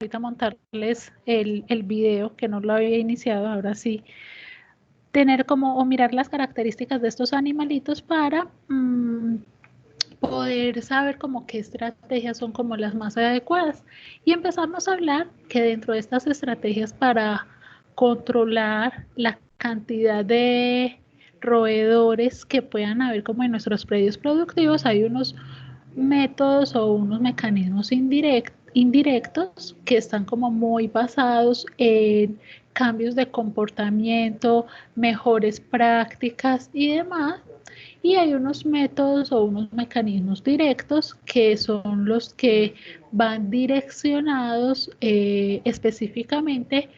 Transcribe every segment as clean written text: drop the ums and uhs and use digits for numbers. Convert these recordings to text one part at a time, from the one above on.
ahorita montarles el video, que no lo había iniciado, ahora sí, tener como o mirar las características de estos animalitos para poder saber como qué estrategias son como las más adecuadas y empezarnos a hablar que dentro de estas estrategias para controlar la cantidad de roedores que puedan haber como en nuestros predios productivos, hay unos métodos o unos mecanismos indirectos que están como muy basados en cambios de comportamiento, mejores prácticas y demás. Y hay unos métodos o unos mecanismos directos que son los que van direccionados específicamente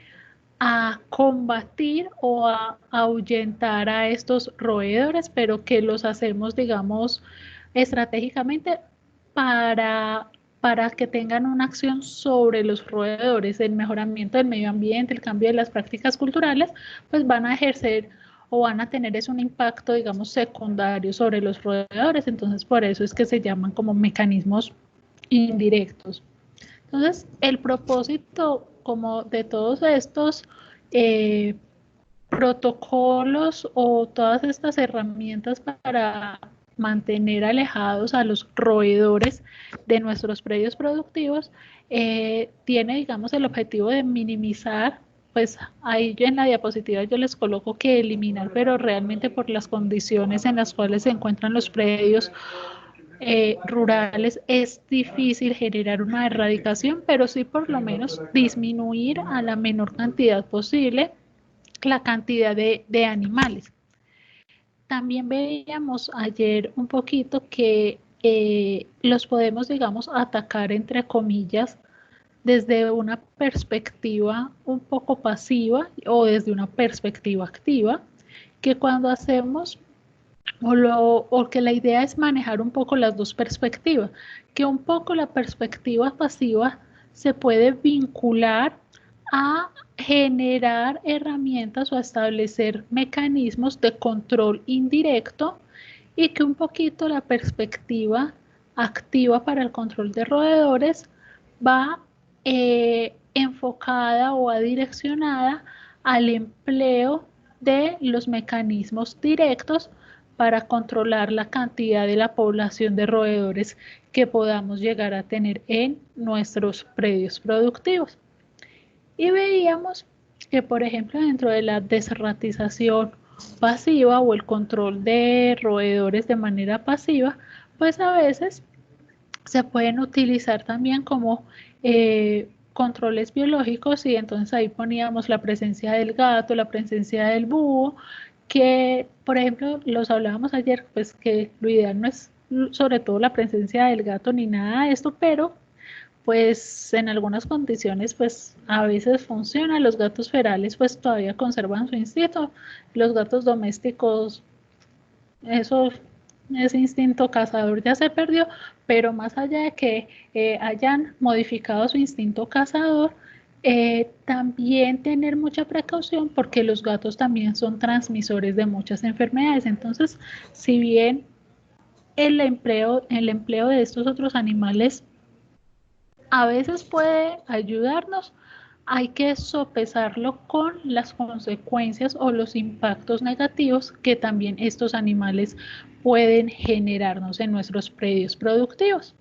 a combatir o a ahuyentar a estos roedores, pero que los hacemos, digamos, estratégicamente para, para que tengan una acción sobre los roedores, el mejoramiento del medio ambiente, el cambio de las prácticas culturales, pues van a ejercer o van a tener es un impacto, digamos, secundario sobre los roedores, entonces por eso es que se llaman como mecanismos indirectos. Entonces, el propósito como de todos estos eh, protocolos o todas estas herramientas para mantener alejados a los roedores de nuestros predios productivos, tiene, digamos, el objetivo de minimizar, pues ahí yo en la diapositiva yo les coloco que eliminar, pero realmente por las condiciones en las cuales se encuentran los predios rurales es difícil generar una erradicación, pero sí por lo menos disminuir a la menor cantidad posible la cantidad de animales. También veíamos ayer un poquito que los podemos, digamos, atacar entre comillas desde una perspectiva un poco pasiva o desde una perspectiva activa, que cuando hacemos o que la idea es manejar un poco las dos perspectivas, que un poco la perspectiva pasiva se puede vincular a generar herramientas o a establecer mecanismos de control indirecto y que un poquito la perspectiva activa para el control de roedores va enfocada o direccionada al empleo de los mecanismos directos para controlar la cantidad de la población de roedores que podamos llegar a tener en nuestros predios productivos. Y veíamos que, por ejemplo, dentro de la desratización pasiva o el control de roedores de manera pasiva, pues a veces se pueden utilizar también como controles biológicos y entonces ahí poníamos la presencia del gato, la presencia del búho, que por ejemplo los hablábamos ayer, pues que lo ideal no es sobre todo la presencia del gato ni nada de esto, pero pues en algunas condiciones pues a veces funciona, los gatos ferales pues todavía conservan su instinto, los gatos domésticos eso, ese instinto cazador ya se perdió, pero más allá de que hayan modificado su instinto cazador, también tener mucha precaución porque los gatos también son transmisores de muchas enfermedades. Entonces, si bien el empleo de estos otros animales a veces puede ayudarnos, hay que sopesarlo con las consecuencias o los impactos negativos que también estos animales pueden generarnos en nuestros predios productivos.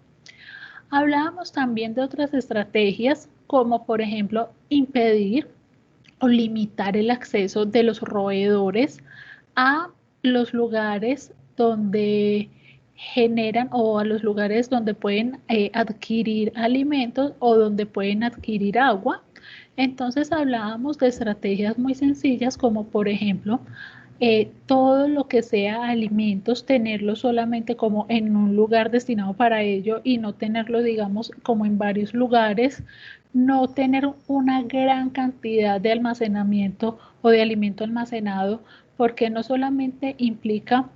Hablábamos también de otras estrategias como por ejemplo impedir o limitar el acceso de los roedores a los lugares donde generan o a los lugares donde pueden adquirir alimentos o donde pueden adquirir agua. Entonces hablábamos de estrategias muy sencillas como por ejemplo todo lo que sea alimentos, tenerlo solamente como en un lugar destinado para ello y no tenerlo, digamos, como en varios lugares, no tener una gran cantidad de almacenamiento o de alimento almacenado, porque no solamente implica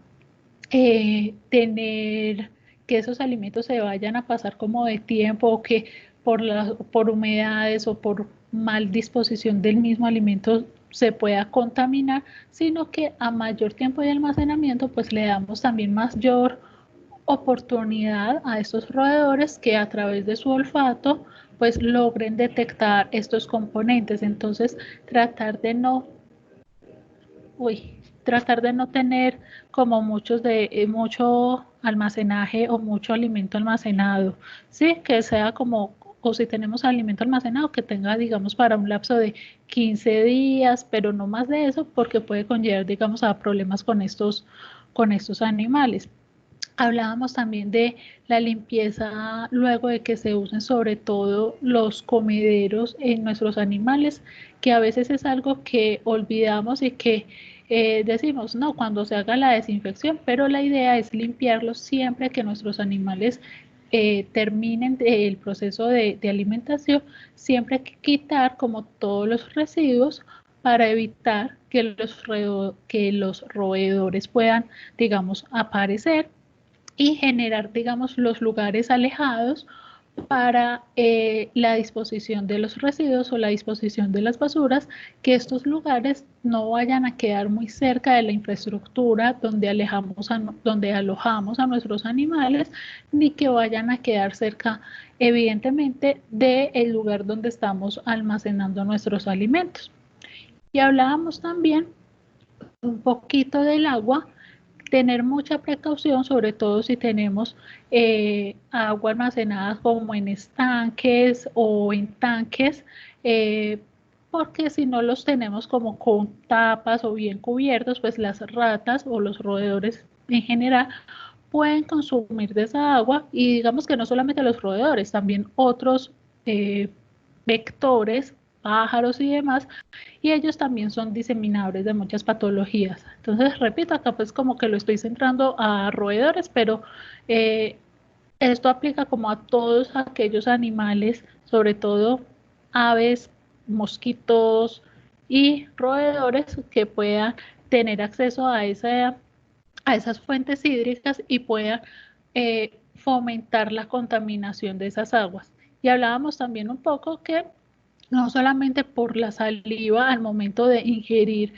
tener que esos alimentos se vayan a pasar como de tiempo o que por humedades o por mal disposición del mismo alimento se pueda contaminar, sino que a mayor tiempo de almacenamiento pues le damos también mayor oportunidad a estos roedores que a través de su olfato pues logren detectar estos componentes. Entonces tratar de no tratar de no tener como mucho almacenaje o mucho alimento almacenado, ¿sí? Que sea como, o si tenemos alimento almacenado, que tenga, digamos, para un lapso de 15 días, pero no más de eso, porque puede conllevar, digamos, a problemas con estos animales. Hablábamos también de la limpieza luego de que se usen sobre todo los comederos en nuestros animales, que a veces es algo que olvidamos y que decimos, no, cuando se haga la desinfección, pero la idea es limpiarlos siempre que nuestros animales terminen el proceso de alimentación, siempre hay que quitar como todos los residuos para evitar que los roedores puedan, digamos, aparecer y generar, digamos, los lugares alejados para la disposición de los residuos o la disposición de las basuras, que estos lugares no vayan a quedar muy cerca de la infraestructura donde alojamos a nuestros animales, ni que vayan a quedar cerca, evidentemente, del lugar donde estamos almacenando nuestros alimentos. Y hablábamos también un poquito del agua, tener mucha precaución, sobre todo si tenemos agua almacenada como en estanques o en tanques, porque si no los tenemos como con tapas o bien cubiertos, pues las ratas o los roedores en general pueden consumir de esa agua, y digamos que no solamente los roedores, también otros vectores, pájaros y demás, y ellos también son diseminadores de muchas patologías. Entonces, repito, acá pues como que lo estoy centrando a roedores, pero eh, esto aplica como a todos aquellos animales, sobre todo aves, mosquitos y roedores que puedan tener acceso a esas fuentes hídricas y puedan fomentar la contaminación de esas aguas. Y hablábamos también un poco que no solamente por la saliva al momento de ingerir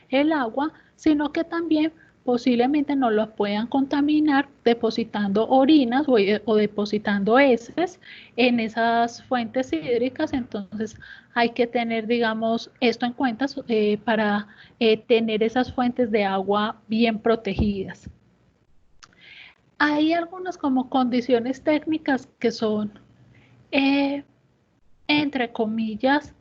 el agua, sino que también posiblemente no lo puedan contaminar depositando orinas o depositando heces en esas fuentes hídricas. Entonces hay que tener, digamos, esto en cuenta para tener esas fuentes de agua bien protegidas. Hay algunas como condiciones técnicas que son eh, entre comillas,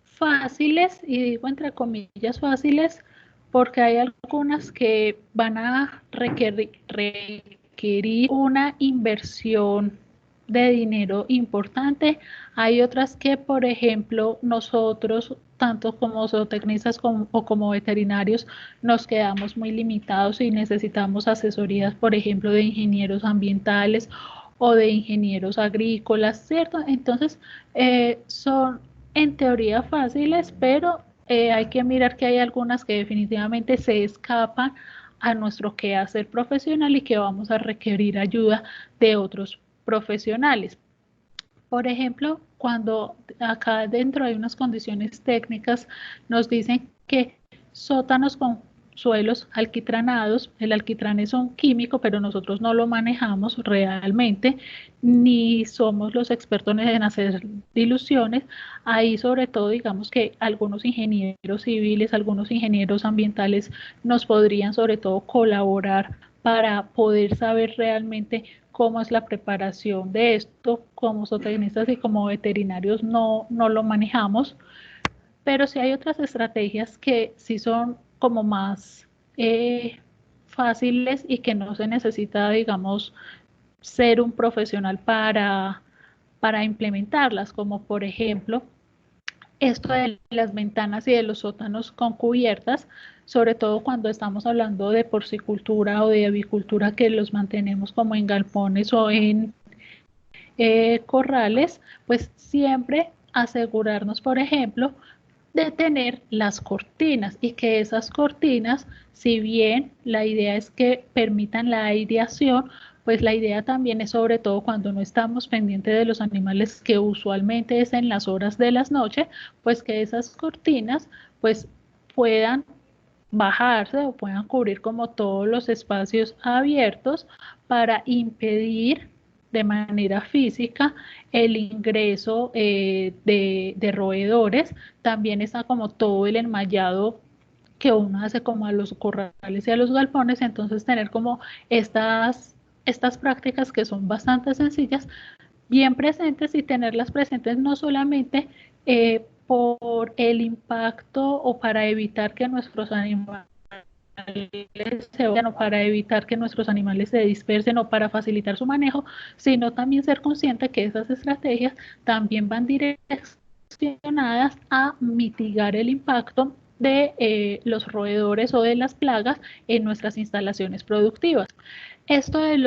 fáciles, y digo entre comillas fáciles, porque hay algunas que van a requerir una inversión de dinero importante. Hay otras que, por ejemplo, nosotros, tanto como zootecnistas o como veterinarios, nos quedamos muy limitados y necesitamos asesorías, por ejemplo, de ingenieros ambientales o de ingenieros agrícolas, ¿cierto? Entonces, son en teoría fáciles, pero hay que mirar que hay algunas que definitivamente se escapan a nuestro quehacer profesional y que vamos a requerir ayuda de otros profesionales. Por ejemplo, cuando acá dentro hay unas condiciones técnicas, nos dicen que sótanos con suelos alquitranados. El alquitrán es un químico, pero nosotros no lo manejamos realmente, ni somos los expertos en hacer diluciones. Ahí sobre todo, digamos que algunos ingenieros civiles, algunos ingenieros ambientales nos podrían sobre todo colaborar para poder saber realmente cómo es la preparación de esto. Como zootecnistas y como veterinarios no lo manejamos, pero sí hay otras estrategias que sí son como más fáciles y que no se necesita, digamos, ser un profesional para implementarlas, como por ejemplo esto de las ventanas y de los sótanos con cubiertas, sobre todo cuando estamos hablando de porcicultura o de avicultura, que los mantenemos como en galpones o en corrales, pues siempre asegurarnos, por ejemplo, de tener las cortinas, y que esas cortinas, si bien la idea es que permitan la aireación, pues la idea también es, sobre todo cuando no estamos pendientes de los animales, que usualmente es en las horas de las noches, pues que esas cortinas pues puedan bajarse o puedan cubrir como todos los espacios abiertos para impedir de manera física el ingreso de roedores. También está como todo el enmallado que uno hace como a los corrales y a los galpones, entonces tener como estas prácticas que son bastante sencillas, bien presentes y tenerlas presentes no solamente por el impacto o para evitar que nuestros animales se vayan o para evitar que nuestros animales se dispersen o para facilitar su manejo, sino también ser consciente que esas estrategias también van direccionadas a mitigar el impacto de los roedores o de las plagas en nuestras instalaciones productivas. Esto de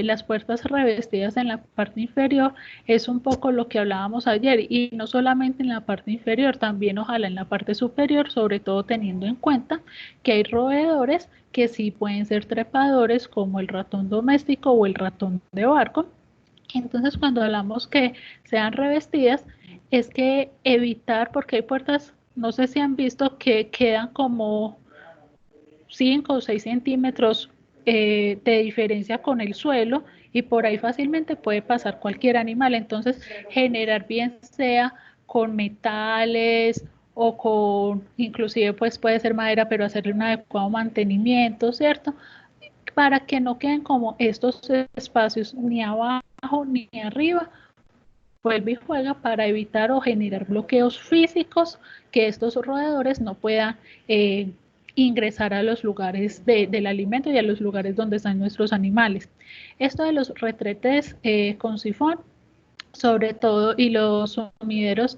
las puertas revestidas en la parte inferior es un poco lo que hablábamos ayer y no solamente en la parte inferior, también ojalá en la parte superior, sobre todo teniendo en cuenta que hay roedores que sí pueden ser trepadores como el ratón doméstico o el ratón de barco. Entonces cuando hablamos que sean revestidas es que evitar, porque hay puertas, no sé si han visto que quedan como 5 o 6 centímetros de diferencia con el suelo y por ahí fácilmente puede pasar cualquier animal. Entonces, generar bien sea con metales o con, inclusive pues puede ser madera, pero hacerle un adecuado mantenimiento, ¿cierto? Para que no queden como estos espacios ni abajo ni arriba. Vuelve y juega para evitar o generar bloqueos físicos que estos roedores no puedan ingresar a los lugares del alimento y a los lugares donde están nuestros animales. Esto de los retretes con sifón, sobre todo, y los sumideros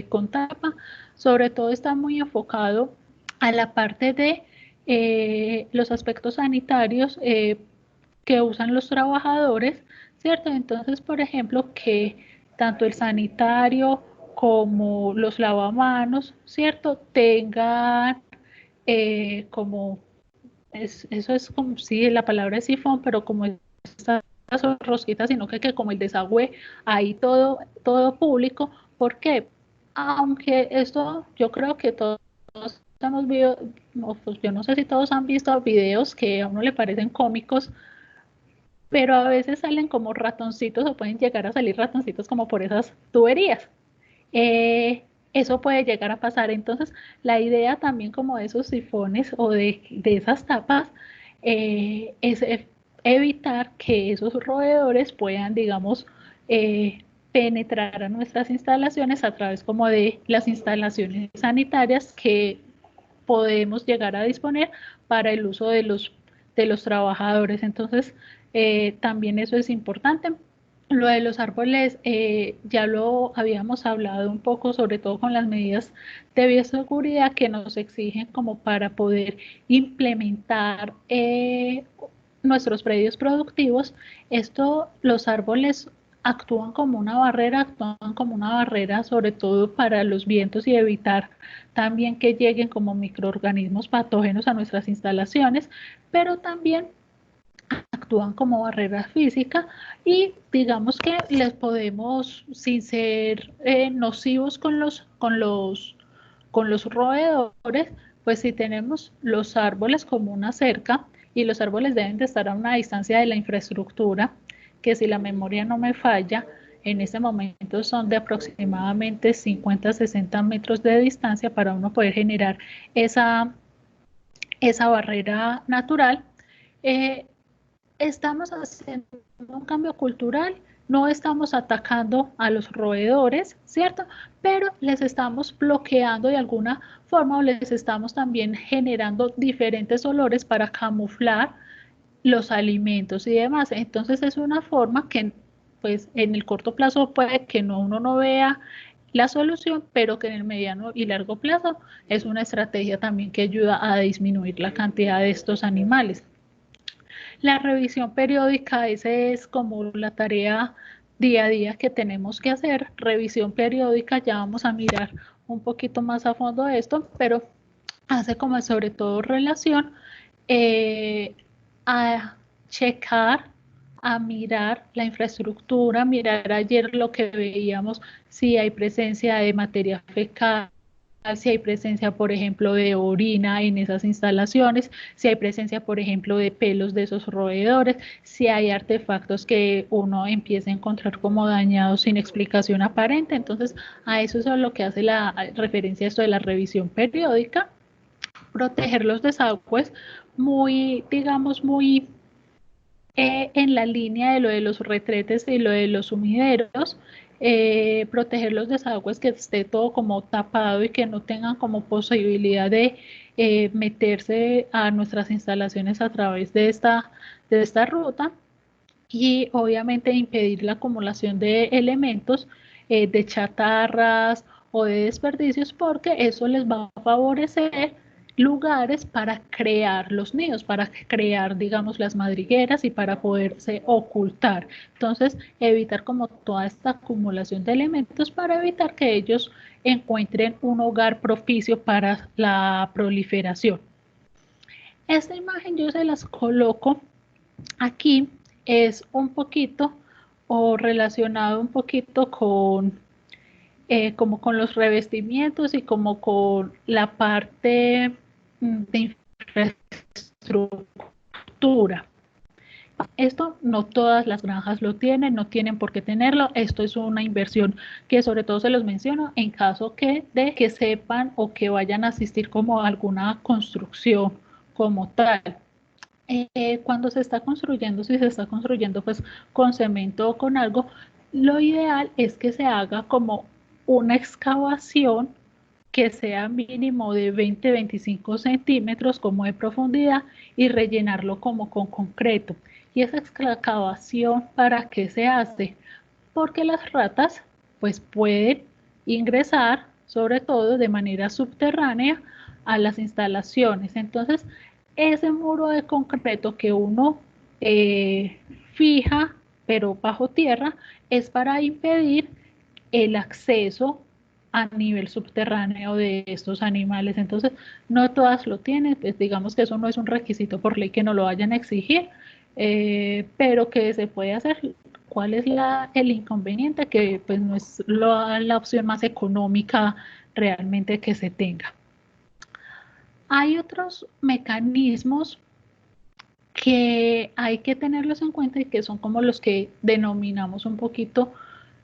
con tapa, sobre todo está muy enfocado a la parte de los aspectos sanitarios que usan los trabajadores, ¿cierto? Entonces, por ejemplo, que tanto el sanitario como los lavamanos, ¿cierto? Tengan como, eso es como, sí, la palabra es sifón, pero como estas rosquitas, sino que como el desagüe ahí todo público. ¿Por qué? Aunque esto yo creo que todos hemos visto, no, pues yo no sé si todos han visto videos que a uno le parecen cómicos, pero a veces salen como ratoncitos o pueden llegar a salir ratoncitos como por esas tuberías. Eso puede llegar a pasar. Entonces, la idea también como de esos sifones o de esas tapas es evitar que esos roedores puedan, digamos, penetrar a nuestras instalaciones a través como de las instalaciones sanitarias que podemos llegar a disponer para el uso de los trabajadores. Entonces, también eso es importante. Lo de los árboles, ya lo habíamos hablado un poco, sobre todo con las medidas de bioseguridad que nos exigen como para poder implementar nuestros predios productivos. Los árboles actúan como una barrera, sobre todo para los vientos y evitar también que lleguen como microorganismos patógenos a nuestras instalaciones, pero también actúan como barrera física y digamos que les podemos, sin ser nocivos con los roedores, pues si tenemos los árboles como una cerca y los árboles deben de estar a una distancia de la infraestructura, que si la memoria no me falla, en este momento son de aproximadamente 50 a 60 metros de distancia para uno poder generar esa barrera natural. Eh, Estamos haciendo un cambio cultural, no estamos atacando a los roedores, ¿cierto? Pero les estamos bloqueando de alguna forma o les estamos también generando diferentes olores para camuflar los alimentos y demás. Entonces es una forma que pues en el corto plazo puede que uno no vea la solución, pero que en el mediano y largo plazo es una estrategia también que ayuda a disminuir la cantidad de estos animales. La revisión periódica, esa es como la tarea día a día que tenemos que hacer. Revisión periódica, ya vamos a mirar un poquito más a fondo esto, pero hace como sobre todo relación eh, a checar, a mirar la infraestructura, mirar ayer lo que veíamos, si hay presencia de materia fecal, si hay presencia, por ejemplo, de orina en esas instalaciones, si hay presencia, por ejemplo, de pelos de esos roedores, si hay artefactos que uno empieza a encontrar como dañados sin explicación aparente. Entonces, a eso es a lo que hace la referencia a esto de la revisión periódica. Proteger los desagües muy, digamos, muy en la línea de lo de los retretes y lo de los sumideros, proteger los desagües, que esté todo como tapado y que no tengan como posibilidad de meterse a nuestras instalaciones a través de esta ruta, y obviamente impedir la acumulación de elementos, de chatarras o de desperdicios, porque eso les va a favorecer lugares para crear los nidos, para crear, digamos, las madrigueras y para poderse ocultar. Entonces, evitar como toda esta acumulación de elementos para evitar que ellos encuentren un hogar propicio para la proliferación. Esta imagen yo se las coloco aquí, es un poquito o relacionado un poquito con como con los revestimientos y como con la parte de infraestructura. Esto no todas las granjas lo tienen, no tienen por qué tenerlo. Esto es una inversión que sobre todo se los menciono en caso de que sepan o que vayan a asistir como a alguna construcción como tal. Cuando se está construyendo, si se está construyendo pues con cemento o con algo, lo ideal es que se haga como una excavación que sea mínimo de 20-25 centímetros como de profundidad y rellenarlo como con concreto. ¿Y esa excavación para qué se hace? Porque las ratas pues pueden ingresar sobre todo de manera subterránea a las instalaciones. Entonces, ese muro de concreto que uno fija, pero bajo tierra, es para impedir el acceso a nivel subterráneo de estos animales. Entonces, no todas lo tienen, pues digamos que eso no es un requisito por ley que no lo vayan a exigir, pero que se puede hacer. ¿Cuál es el inconveniente? Que pues no es la opción más económica realmente que se tenga. Hay otros mecanismos que hay que tenerlos en cuenta y que son como los que denominamos un poquito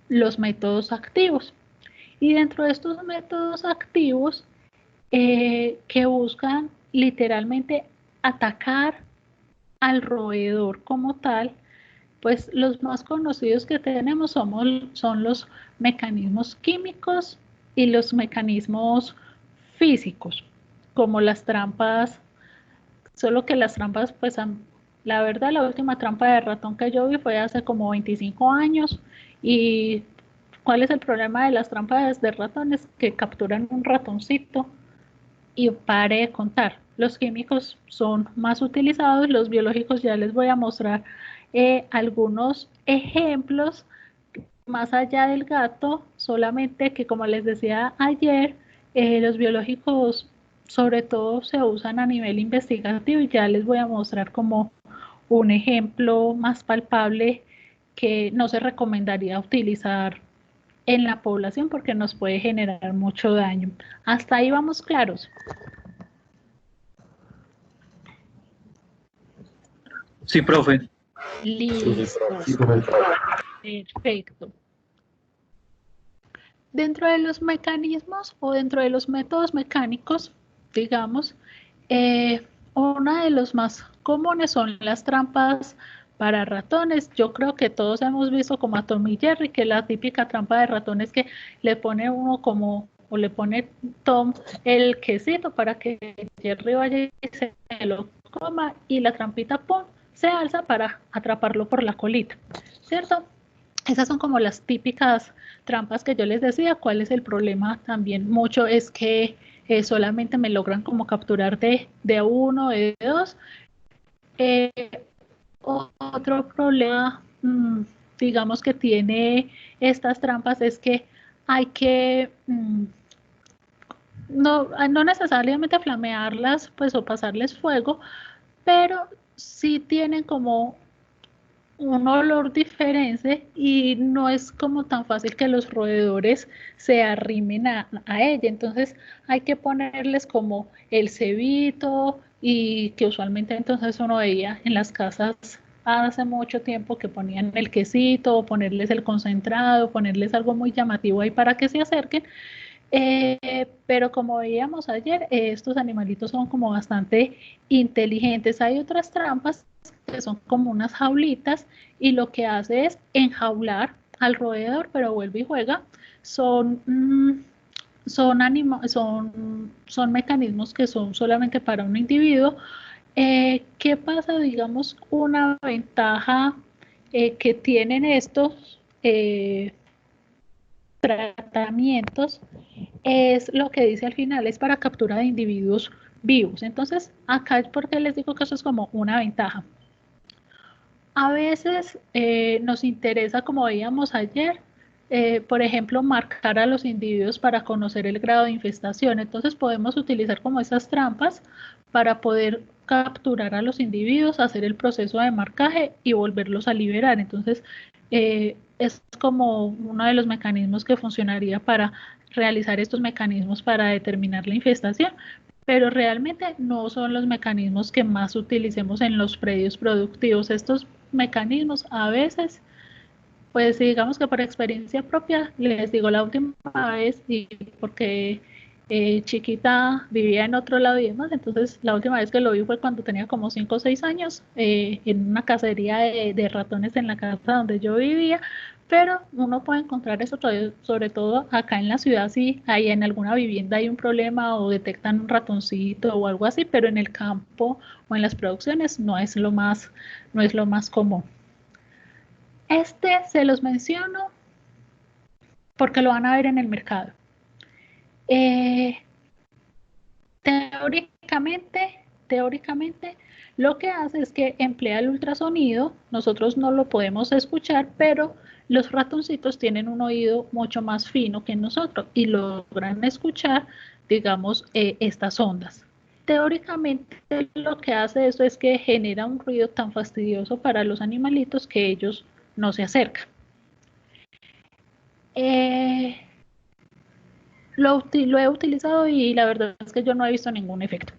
los métodos activos. Y dentro de estos métodos activos que buscan literalmente atacar al roedor como tal, pues los más conocidos que tenemos son los mecanismos químicos y los mecanismos físicos, como las trampas, solo que las trampas, pues la verdad, la última trampa de ratón que yo vi fue hace como 25 años. ¿Y cuál es el problema de las trampas de ratones? Que capturan un ratoncito y pare de contar. Los químicos son más utilizados, los biológicos ya les voy a mostrar algunos ejemplos más allá del gato, solamente que como les decía ayer, los biológicos sobre todo se usan a nivel investigativo y ya les voy a mostrar como un ejemplo más palpable que no se recomendaría utilizar en la población porque nos puede generar mucho daño. Hasta ahí vamos claros. Sí, profe. Listo. Perfecto. Dentro de los mecanismos o dentro de los métodos mecánicos, digamos, uno de los más comunes son las trampas para ratones. Yo creo que todos hemos visto como a Tom y Jerry, que la típica trampa de ratones que le pone uno como, o le pone Tom el quesito para que Jerry vaya y se lo coma y la trampita ¡pum! Se alza para atraparlo por la colita, ¿cierto? Esas son como las típicas trampas que yo les decía. ¿Cuál es el problema? También mucho es que solamente me logran como capturar de uno, de dos. Eh, Otro problema, digamos, que tiene estas trampas es que hay que no necesariamente flamearlas, pues, o pasarles fuego, pero sí tienen como un olor diferente y no es como tan fácil que los roedores se arrimen a ella. Entonces hay que ponerles como el cebito y que usualmente entonces uno veía en las casas hace mucho tiempo que ponían el quesito, o ponerles el concentrado, ponerles algo muy llamativo ahí para que se acerquen. Pero como veíamos ayer, estos animalitos son como bastante inteligentes. Hay otras trampas que son como unas jaulitas y lo que hace es enjaular al roedor, pero vuelve y juega. Son, son mecanismos que son solamente para un individuo. ¿Qué pasa? Digamos, una ventaja que tienen estos tratamientos es lo que dice al final, es para captura de individuos vivos. Entonces, acá, ¿por qué les digo que eso es como una ventaja? A veces nos interesa, como veíamos ayer, por ejemplo, marcar a los individuos para conocer el grado de infestación. Entonces, podemos utilizar como esas trampas para poder capturar a los individuos, hacer el proceso de marcaje y volverlos a liberar. Entonces, es como uno de los mecanismos que funcionaría para realizar estos mecanismos para determinar la infestación, pero realmente no son los mecanismos que más utilicemos en los predios productivos. Estos mecanismos a veces, pues digamos que por experiencia propia, les digo la última vez, y porque chiquita vivía en otro lado y demás, entonces la última vez que lo vi fue cuando tenía como 5 o 6 años, en una cacería de ratones en la casa donde yo vivía, pero uno puede encontrar eso sobre todo acá en la ciudad, si hay en alguna vivienda hay un problema o detectan un ratoncito o algo así, pero en el campo o en las producciones no es lo más común. Este se los menciono porque lo van a ver en el mercado. Eh, teóricamente, lo que hace es que emplea el ultrasonido, nosotros no lo podemos escuchar, pero los ratoncitos tienen un oído mucho más fino que nosotros y logran escuchar, digamos, estas ondas. Teóricamente, lo que hace esto es que genera un ruido tan fastidioso para los animalitos que ellos no se acercan. Eh, lo he utilizado y la verdad es que yo no he visto ningún efecto.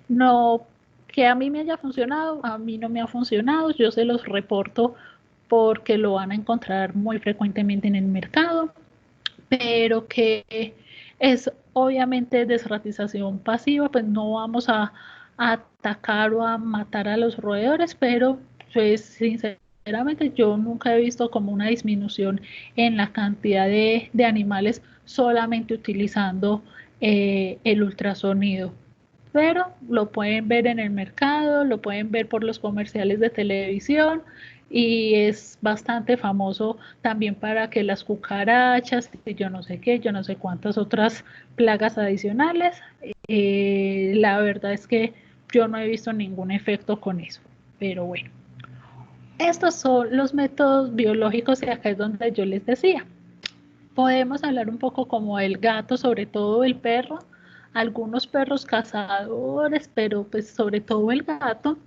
No, que a mí me haya funcionado, a mí no me ha funcionado, yo se los reporto porque lo van a encontrar muy frecuentemente en el mercado, pero que es obviamente desratización pasiva, pues no vamos a atacar o a matar a los roedores, pero pues sinceramente yo nunca he visto como una disminución en la cantidad de animales solamente utilizando el ultrasonido, pero lo pueden ver en el mercado, lo pueden ver por los comerciales de televisión y es bastante famoso también para que las cucarachas y yo no sé qué, yo no sé cuántas otras plagas adicionales. La verdad es que yo no he visto ningún efecto con eso, pero bueno. Estos son los métodos biológicos y acá es donde yo les decía. Podemos hablar un poco como el gato, sobre todo el perro, algunos perros cazadores, pero pues sobre todo el gato.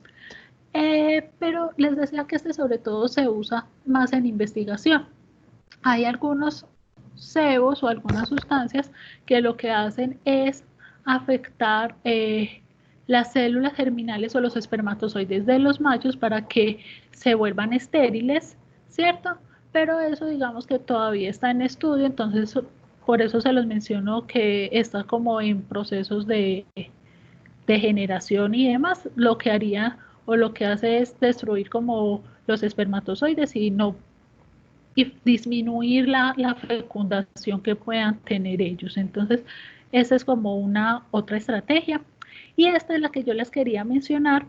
Pero les decía que este sobre todo se usa más en investigación. Hay algunos cebos o algunas sustancias que lo que hacen es afectar las células germinales o los espermatozoides de los machos para que se vuelvan estériles, ¿cierto? Pero eso digamos que todavía está en estudio, entonces por eso se los menciono que está como en procesos de generación y demás. Lo que haría o lo que hace es destruir como los espermatozoides y no y disminuir la fecundación que puedan tener ellos. Entonces, esa es como una otra estrategia. Y esta es la que yo les quería mencionar,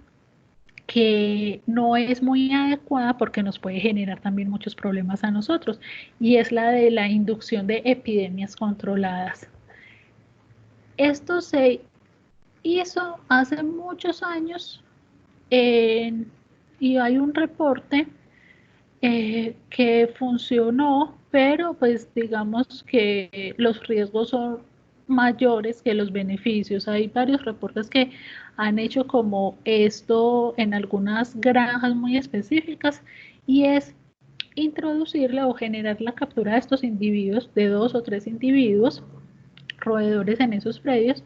que no es muy adecuada porque nos puede generar también muchos problemas a nosotros, y es la de la inducción de epidemias controladas. Esto se hizo hace muchos años y hay un reporte que funcionó, pero pues digamos que los riesgos son mayores que los beneficios. Hay varios reportes que han hecho como esto en algunas granjas muy específicas, y es introducirle o generar la captura de estos individuos, de 2 o 3 individuos roedores en esos predios,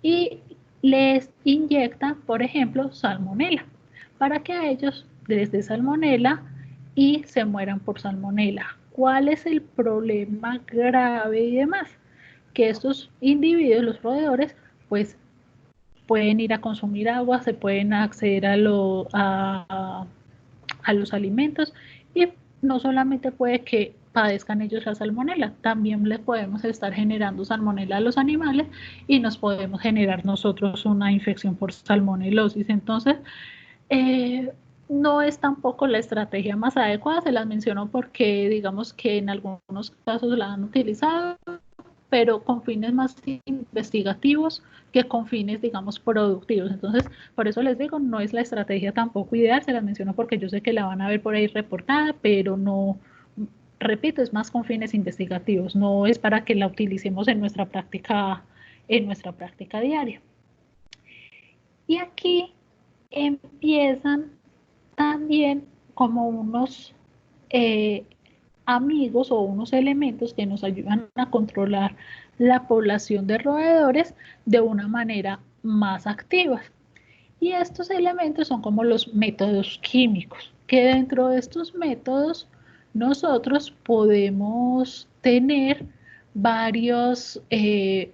y les inyectan, por ejemplo, salmonela, para que a ellos les dé salmonela y se mueran por salmonela. ¿Cuál es el problema grave y demás? Que estos individuos, los roedores, pues pueden ir a consumir agua, se pueden acceder a los alimentos, y no solamente puede que padezcan ellos la salmonela, también les podemos estar generando salmonela a los animales y nos podemos generar nosotros una infección por salmonelosis. Entonces, eh, no es tampoco la estrategia más adecuada, se las menciono porque digamos que en algunos casos la han utilizado, pero con fines más investigativos que con fines, digamos, productivos. Entonces, por eso les digo, no es la estrategia tampoco ideal, se las menciono porque yo sé que la van a ver por ahí reportada, pero no, repito, es más con fines investigativos, no es para que la utilicemos en nuestra práctica diaria. Y aquí empiezan también como unos amigos o unos elementos que nos ayudan a controlar la población de roedores de una manera más activa. Y estos elementos son como los métodos químicos, que dentro de estos métodos nosotros podemos tener varios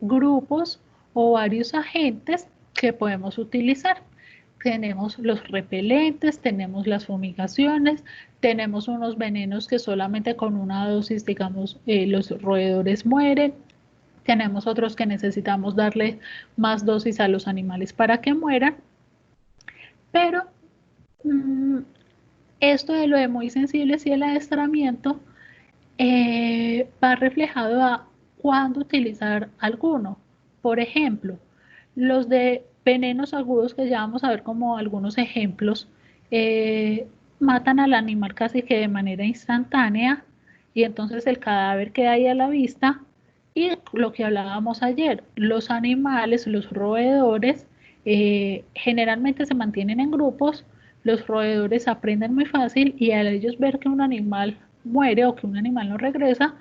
grupos o varios agentes que podemos utilizar. Tenemos los repelentes, tenemos las fumigaciones, tenemos unos venenos que solamente con una dosis, digamos, los roedores mueren. Tenemos otros que necesitamos darle más dosis a los animales para que mueran. Pero esto de lo de muy sensibles y el adiestramiento va reflejado a cuándo utilizar alguno. Por ejemplo, los de venenos agudos, que ya vamos a ver como algunos ejemplos, matan al animal casi que de manera instantánea, y entonces el cadáver queda ahí a la vista. Y lo que hablábamos ayer, los animales, los roedores, generalmente se mantienen en grupos. Los roedores aprenden muy fácil, y al ellos ver que un animal muere o que un animal no regresa,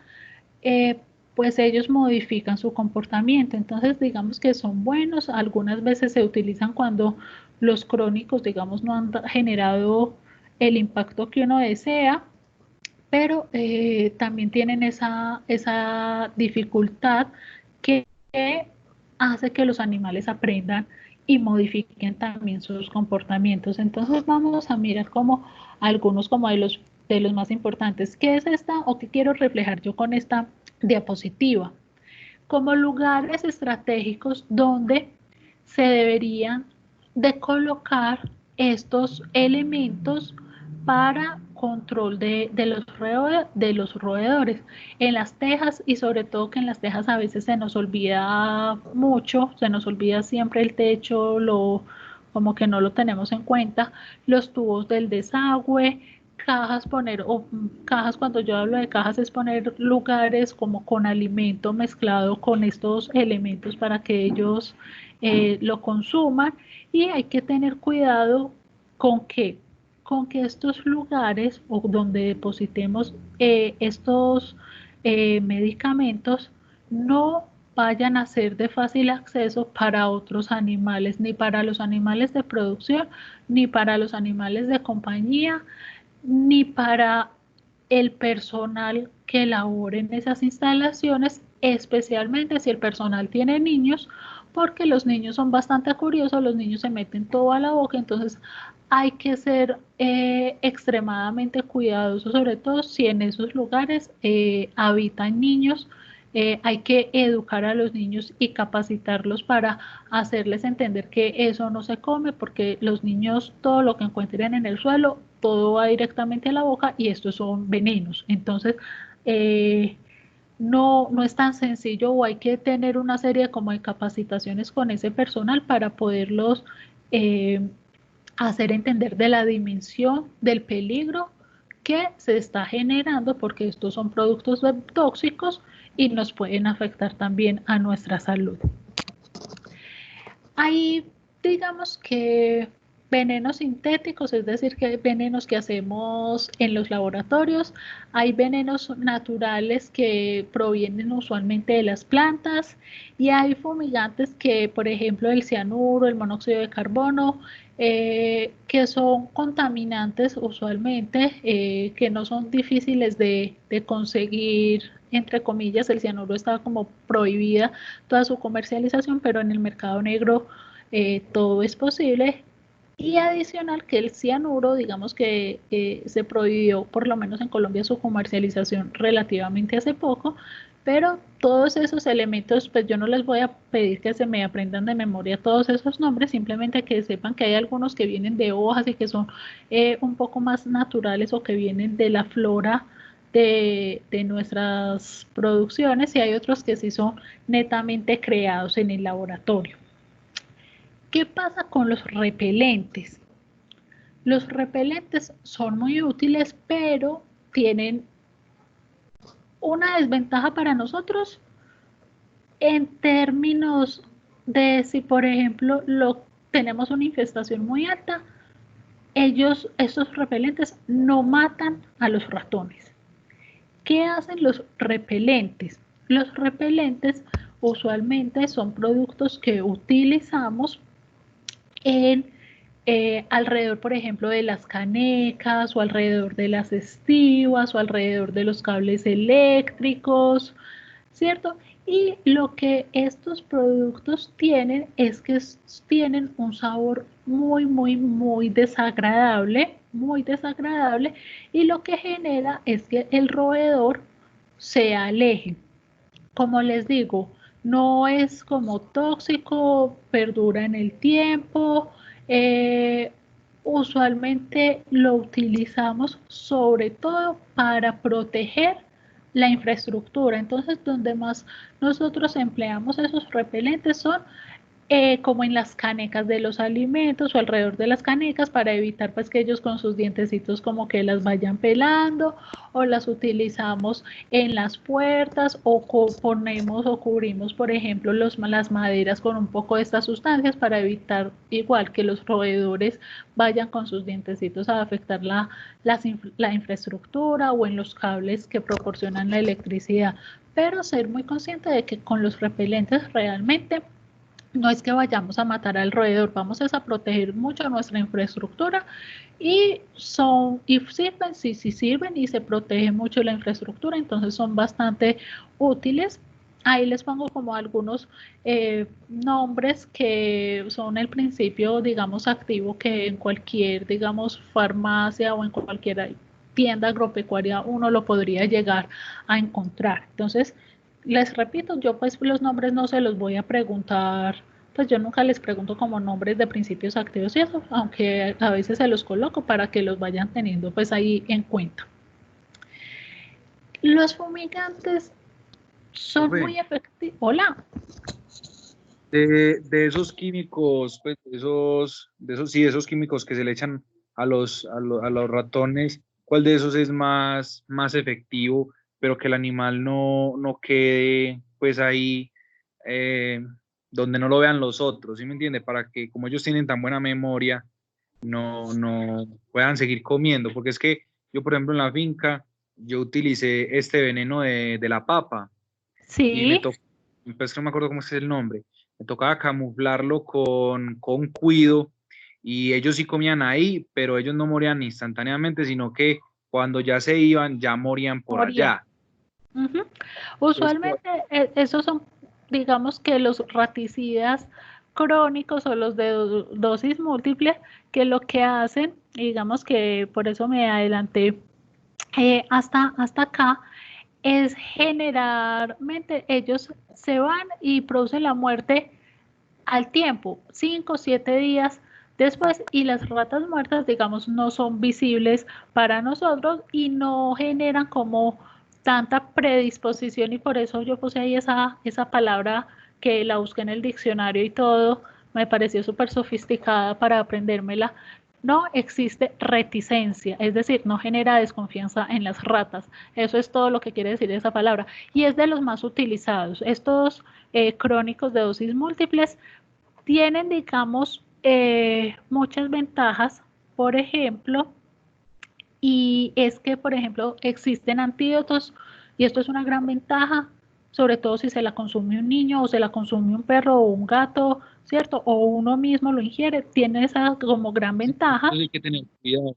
pues ellos modifican su comportamiento. Entonces, digamos que son buenos. Algunas veces se utilizan cuando los crónicos, digamos, no han generado el impacto que uno desea, pero también tienen esa dificultad que hace que los animales aprendan y modifiquen también sus comportamientos. Entonces vamos a mirar como algunos como de los más importantes. ¿Qué es esta o qué quiero reflejar yo con esta diapositiva? Como lugares estratégicos donde se deberían de colocar estos elementos para control de los roedores en las tejas, y sobre todo que en las tejas a veces se nos olvida mucho, se nos olvida siempre el techo, como que no lo tenemos en cuenta, los tubos del desagüe, cajas, cajas, cuando yo hablo de cajas es poner lugares como con alimento mezclado con estos elementos para que ellos lo consuman. Y hay que tener cuidado con que estos lugares o donde depositemos estos medicamentos no vayan a ser de fácil acceso para otros animales, ni para los animales de producción, ni para los animales de compañía, ni para el personal que labore en esas instalaciones, especialmente si el personal tiene niños, porque los niños son bastante curiosos, los niños se meten todo a la boca. Entonces hay que ser extremadamente cuidadosos, sobre todo si en esos lugares habitan niños. Hay que educar a los niños y capacitarlos para hacerles entender que eso no se come, porque los niños todo lo que encuentren en el suelo, todo va directamente a la boca, y estos son venenos. Entonces, no es tan sencillo, o hay que tener una serie como de capacitaciones con ese personal para poderlos hacer entender de la dimensión del peligro que se está generando porque estos son productos tóxicos y nos pueden afectar también a nuestra salud. Hay, digamos que venenos sintéticos, es decir, que hay venenos que hacemos en los laboratorios, hay venenos naturales que provienen usualmente de las plantas y hay fumigantes que, por ejemplo, el cianuro, el monóxido de carbono, que son contaminantes usualmente, que no son difíciles de conseguir. Entre comillas, el cianuro está como prohibida toda su comercialización, pero en el mercado negro todo es posible. Y adicional que el cianuro, digamos que se prohibió, por lo menos en Colombia, su comercialización relativamente hace poco, pero todos esos elementos, pues yo no les voy a pedir que se me aprendan de memoria todos esos nombres, simplemente que sepan que hay algunos que vienen de hojas y que son un poco más naturales o que vienen de la flora de nuestras producciones y hay otros que sí son netamente creados en el laboratorio. ¿Qué pasa con los repelentes? Los repelentes son muy útiles, pero tienen una desventaja para nosotros en términos de si, por ejemplo, tenemos una infestación muy alta, estos repelentes no matan a los ratones. ¿Qué hacen los repelentes? Los repelentes usualmente son productos que utilizamos en alrededor, por ejemplo, de las canecas o alrededor de las estivas o alrededor de los cables eléctricos, ¿cierto? Y lo que estos productos tienen es que tienen un sabor muy, muy, muy desagradable, y lo que genera es que el roedor se aleje. Como les digo, no es como tóxico, perdura en el tiempo. eh, Usualmente lo utilizamos sobre todo para proteger la infraestructura. Entonces, donde más nosotros empleamos esos repelentes son como en las canecas de los alimentos o alrededor de las canecas para evitar pues que ellos con sus dientecitos como que las vayan pelando, o las utilizamos en las puertas o ponemos o cubrimos por ejemplo las maderas con un poco de estas sustancias para evitar igual que los roedores vayan con sus dientecitos a afectar la infraestructura o en los cables que proporcionan la electricidad. Pero ser muy consciente de que con los repelentes realmente no es que vayamos a matar al roedor, vamos a proteger mucho nuestra infraestructura y sirven, sí, sí sirven y se protege mucho la infraestructura, entonces son bastante útiles. Ahí les pongo como algunos nombres que son el principio, digamos, activo que en cualquier, digamos, farmacia o en cualquier tienda agropecuaria uno lo podría llegar a encontrar. Entonces, les repito, yo pues los nombres no se los voy a preguntar, pues yo nunca les pregunto como nombres de principios activos y eso, aunque a veces se los coloco para que los vayan teniendo pues ahí en cuenta. Los fumigantes son Profe, muy efectivos. Hola. de esos químicos, pues sí, esos químicos que se le echan a los ratones, ¿cuál de esos es más efectivo, pero que el animal no quede pues ahí eh, donde no lo vean los otros? ¿Sí me entiende? Para que como ellos tienen tan buena memoria, no puedan seguir comiendo, porque es que yo, por ejemplo, en la finca, yo utilicé este veneno de la papa y me Sí, tocó, pues no me acuerdo cómo es el nombre, me tocaba camuflarlo con cuido y ellos sí comían ahí, pero ellos no morían instantáneamente, sino que cuando ya se iban, ya morían por morían. allá. Uh-huh. Entonces, Usualmente esos son, digamos que los raticidas crónicos o los de dosis múltiple, que lo que hacen, digamos que por eso me adelanté hasta acá, es generalmente ellos se van y producen la muerte al tiempo, 5 o 7 días después, y las ratas muertas, digamos, no son visibles para nosotros y no generan como tanta predisposición, y por eso yo puse ahí esa palabra que la busqué en el diccionario y todo, me pareció súper sofisticada para aprendérmela, no existe reticencia, es decir, no genera desconfianza en las ratas. Eso es todo lo que quiere decir esa palabra. Y es de los más utilizados. Estos crónicos de dosis múltiples tienen, digamos, muchas ventajas. Por ejemplo, y es que, por ejemplo, existen antídotos, y esto es una gran ventaja, sobre todo si se la consume un niño o se la consume un perro o un gato, ¿cierto? O uno mismo lo ingiere, tiene esa como gran ventaja. Entonces hay que tener cuidado.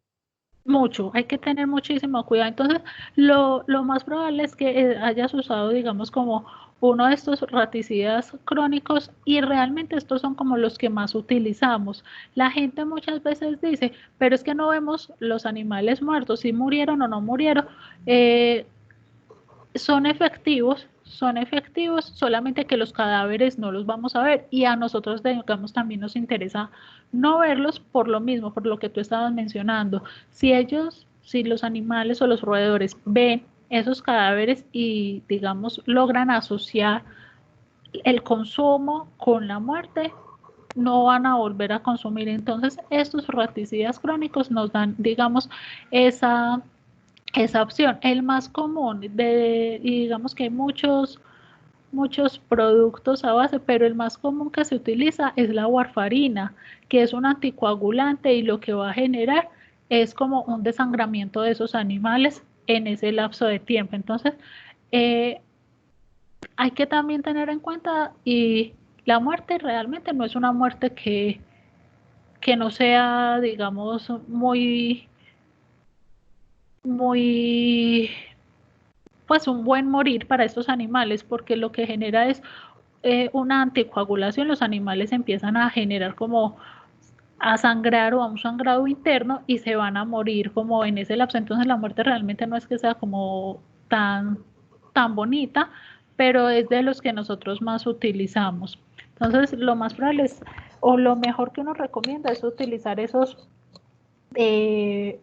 Mucho, hay que tener muchísimo cuidado. Entonces, lo más probable es que hayas usado, digamos, como uno de estos raticidas crónicos, y realmente estos son como los que más utilizamos. La gente muchas veces dice, pero es que no vemos los animales muertos, si murieron o no murieron. Eh, son efectivos, solamente que los cadáveres no los vamos a ver, y a nosotros, digamos, también nos interesa no verlos por lo mismo, por lo que tú estabas mencionando. Si los animales o los roedores ven esos cadáveres y, digamos, logran asociar el consumo con la muerte, no van a volver a consumir. Entonces, estos raticidas crónicos nos dan, digamos, esa opción. El más común, y digamos que hay muchos productos a base, pero el más común que se utiliza es la warfarina, que es un anticoagulante, y lo que va a generar es como un desangramiento de esos animales en ese lapso de tiempo. Entonces, eh, hay que también tener en cuenta, y la muerte realmente no es una muerte que no sea, digamos, muy, pues un buen morir para estos animales, porque lo que genera es una anticoagulación. Los animales empiezan a generar como a sangrar o a un sangrado interno, y se van a morir como en ese lapso. Entonces, la muerte realmente no es que sea como tan bonita, pero es de los que nosotros más utilizamos. Entonces, lo más probable es, o lo mejor que uno recomienda es utilizar esos eh,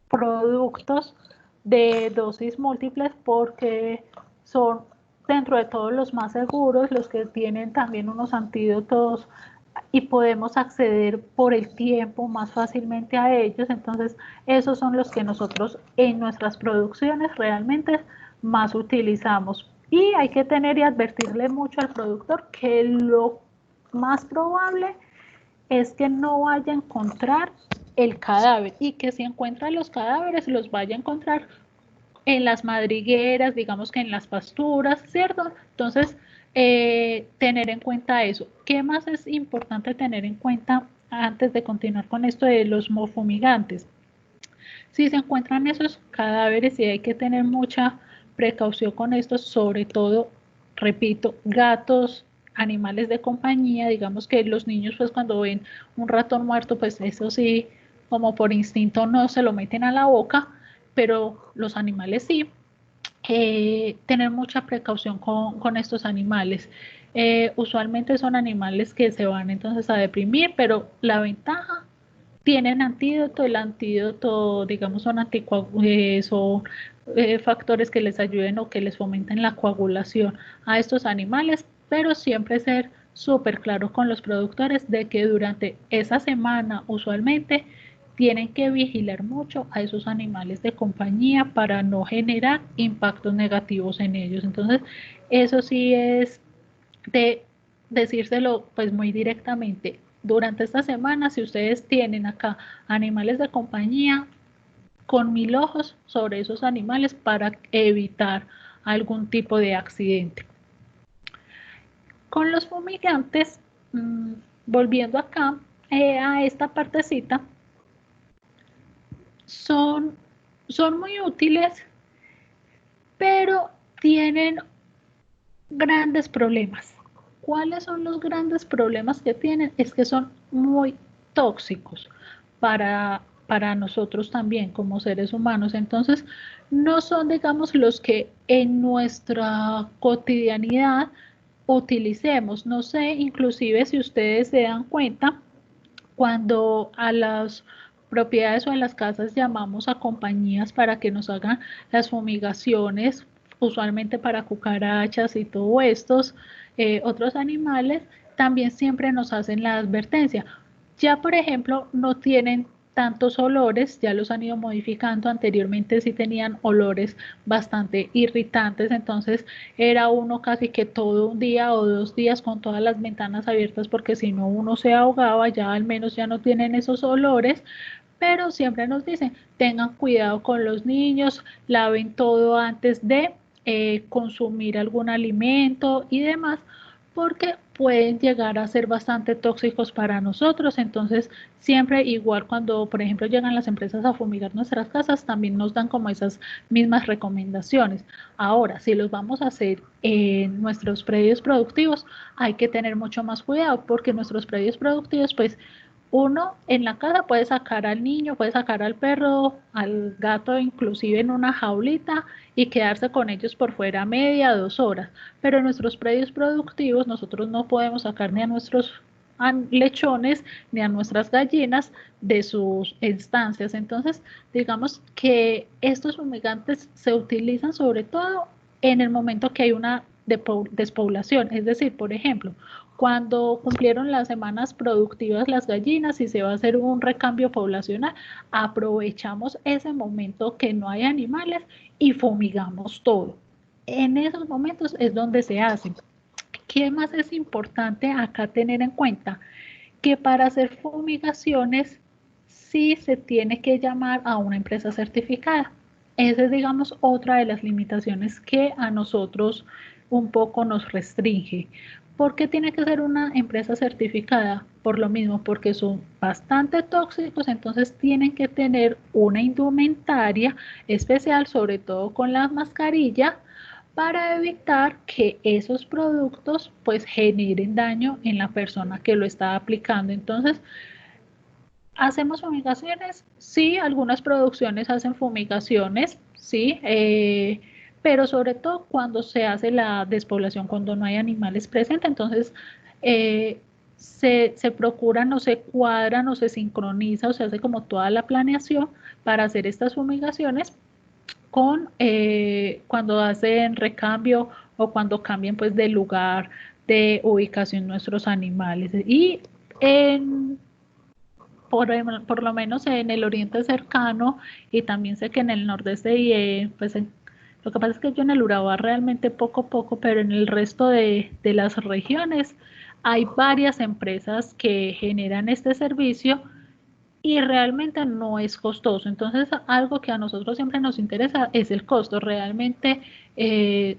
productos de dosis múltiples, porque son, dentro de todos, los más seguros, los que tienen también unos antídotos, y podemos acceder por el tiempo más fácilmente a ellos. Entonces, esos son los que nosotros en nuestras producciones realmente más utilizamos. Y hay que tener y advertirle mucho al productor que lo más probable es que no vaya a encontrar el cadáver, y que si encuentra los cadáveres los vaya a encontrar en las madrigueras, digamos que en las pasturas, ¿cierto? Entonces, tener en cuenta eso. ¿Qué más es importante tener en cuenta antes de continuar con esto de los fumigantes? Si se encuentran esos cadáveres, y hay que tener mucha precaución con estos, sobre todo, repito, gatos, animales de compañía. Digamos que los niños, pues cuando ven un ratón muerto, pues eso sí, como por instinto no se lo meten a la boca, pero los animales sí. Tener mucha precaución con estos animales. Usualmente son animales que se van entonces a deprimir, pero la ventaja, tienen antídoto. El antídoto, digamos, son factores que les ayuden o que les fomenten la coagulación a estos animales, pero siempre ser súper claro con los productores de que durante esa semana usualmente tienen que vigilar mucho a esos animales de compañía para no generar impactos negativos en ellos. Entonces, eso sí es de decírselo pues muy directamente. Durante esta semana, si ustedes tienen acá animales de compañía, con 1000 ojos sobre esos animales para evitar algún tipo de accidente. Con los fumigantes, volviendo acá a esta partecita, son, son muy útiles, pero tienen grandes problemas. ¿Cuáles son los grandes problemas que tienen? Es que son muy tóxicos para nosotros también como seres humanos. Entonces, no son, digamos, los que en nuestra cotidianidad utilicemos. No sé, inclusive si ustedes se dan cuenta, cuando a las propiedades o a las casas llamamos a compañías para que nos hagan las fumigaciones, usualmente para cucarachas y todos estos otros animales, también siempre nos hacen la advertencia. Ya, por ejemplo, no tienen tantos olores, ya los han ido modificando. Anteriormente sí tenían olores bastante irritantes, entonces era uno casi que todo un día o 2 días con todas las ventanas abiertas, porque si no uno se ahogaba. Ya al menos ya no tienen esos olores, pero siempre nos dicen, tengan cuidado con los niños, laven todo antes de consumir algún alimento y demás, porque pueden llegar a ser bastante tóxicos para nosotros. Entonces, siempre igual cuando, por ejemplo, llegan las empresas a fumigar nuestras casas, también nos dan como esas mismas recomendaciones. Ahora, si los vamos a hacer en nuestros predios productivos, hay que tener mucho más cuidado, porque nuestros predios productivos, pues, uno en la casa puede sacar al niño, puede sacar al perro, al gato, inclusive en una jaulita, y quedarse con ellos por fuera media, 2 horas. Pero en nuestros predios productivos nosotros no podemos sacar ni a nuestros lechones ni a nuestras gallinas de sus estancias. Entonces, digamos que estos fumigantes se utilizan sobre todo en el momento que hay una despoblación. Es decir, por ejemplo, cuando cumplieron las semanas productivas las gallinas y se va a hacer un recambio poblacional, aprovechamos ese momento que no hay animales y fumigamos todo. En esos momentos es donde se hacen. ¿Qué más es importante acá tener en cuenta? Que para hacer fumigaciones sí se tiene que llamar a una empresa certificada. Esa es, digamos, otra de las limitaciones que a nosotros un poco nos restringe. ¿Por qué tiene que ser una empresa certificada? Por lo mismo, porque son bastante tóxicos, entonces tienen que tener una indumentaria especial, sobre todo con la mascarilla, para evitar que esos productos pues generen daño en la persona que lo está aplicando. Entonces, ¿hacemos fumigaciones? Sí, algunas producciones hacen fumigaciones, sí, pero sobre todo cuando se hace la despoblación, cuando no hay animales presentes. Entonces se procuran o se cuadran o se sincroniza o se hace como toda la planeación para hacer estas fumigaciones con cuando hacen recambio o cuando cambian pues de lugar de ubicación nuestros animales. Y en por lo menos en el oriente cercano, y también sé que en el nordeste y pues lo que pasa es que yo en el Urabá realmente poco a poco, pero en el resto de las regiones hay varias empresas que generan este servicio y realmente no es costoso. Entonces, algo que a nosotros siempre nos interesa es el costo. Realmente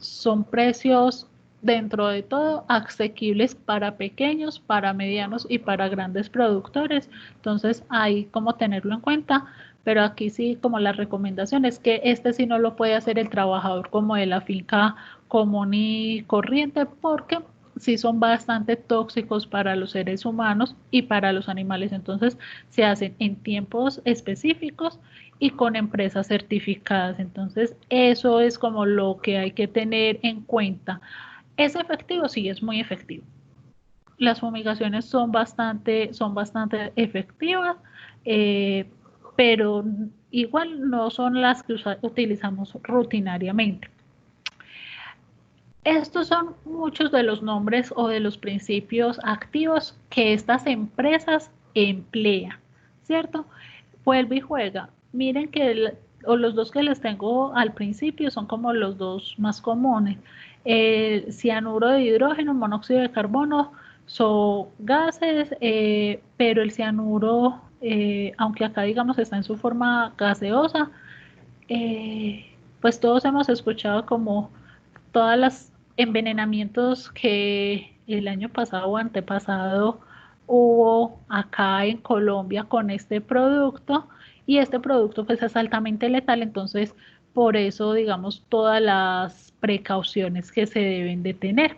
son precios dentro de todo asequibles para pequeños, para medianos y para grandes productores. Entonces, hay como tenerlo en cuenta. Pero aquí sí, como la recomendación es que este sí no lo puede hacer el trabajador como de la finca común y corriente, porque sí son bastante tóxicos para los seres humanos y para los animales. Entonces, se hacen en tiempos específicos y con empresas certificadas. Entonces, eso es como lo que hay que tener en cuenta. ¿Es efectivo? Sí, es muy efectivo. Las fumigaciones son bastante efectivas, eh, pero igual no son las que utilizamos rutinariamente. Estos son muchos de los nombres o de los principios activos que estas empresas emplean, ¿cierto? Vuelve y juega. Miren que o los dos que les tengo al principio son como los dos más comunes. El cianuro de hidrógeno, monóxido de carbono, son gases, pero el cianuro, aunque acá digamos está en su forma gaseosa, pues todos hemos escuchado como todas las envenenamientos que el año pasado o antepasado hubo acá en Colombia con este producto, y este producto pues es altamente letal. Entonces por eso digamos todas las precauciones que se deben de tener.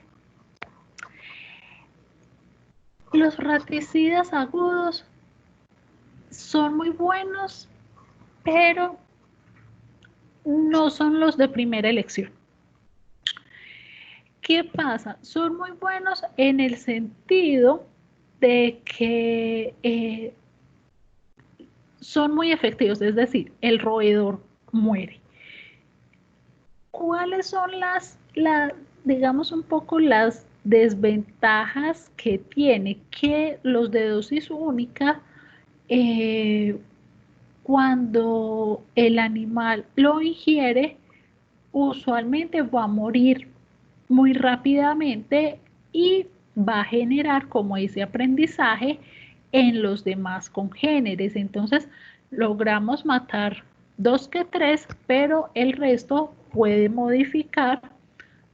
Los raticidas agudos son muy buenos, pero no son los de primera elección. ¿Qué pasa? Son muy buenos en el sentido de que son muy efectivos, es decir, el roedor muere. ¿Cuáles son digamos un poco las desventajas que tiene? Que los de dosis única cuando el animal lo ingiere, usualmente va a morir muy rápidamente y va a generar como ese aprendizaje en los demás congéneres. Entonces, logramos matar 2 que 3, pero el resto puede modificar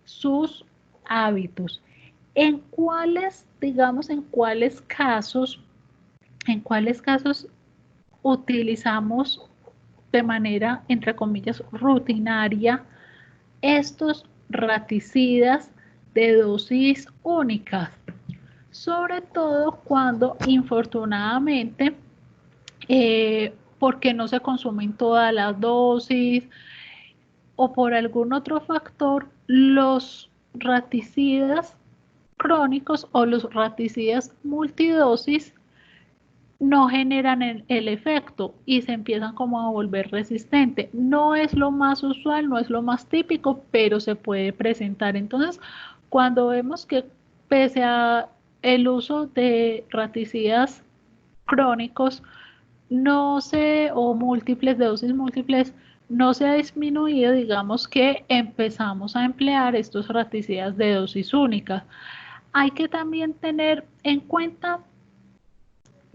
sus hábitos. ¿En cuáles, digamos, en cuáles casos utilizamos de manera, entre comillas, rutinaria estos raticidas de dosis únicas? Sobre todo cuando infortunadamente, porque no se consumen todas las dosis o por algún otro factor, los raticidas crónicos o los raticidas multidosis no generan el efecto y se empiezan como a volver resistente. No es lo más usual, no es lo más típico, pero se puede presentar. Entonces, cuando vemos que pese a el uso de raticidas crónicos no se, o múltiples, de dosis múltiples, no se ha disminuido, digamos que empezamos a emplear estos raticidas de dosis única. Hay que también tener en cuenta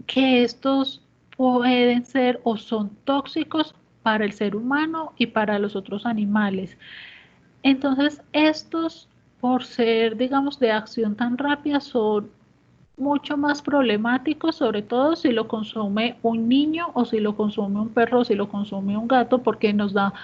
que estos pueden ser o son tóxicos para el ser humano y para los otros animales. Entonces, estos, por ser, digamos, de acción tan rápida, son mucho más problemáticos, sobre todo si lo consume un niño o si lo consume un perro o si lo consume un gato, porque nos da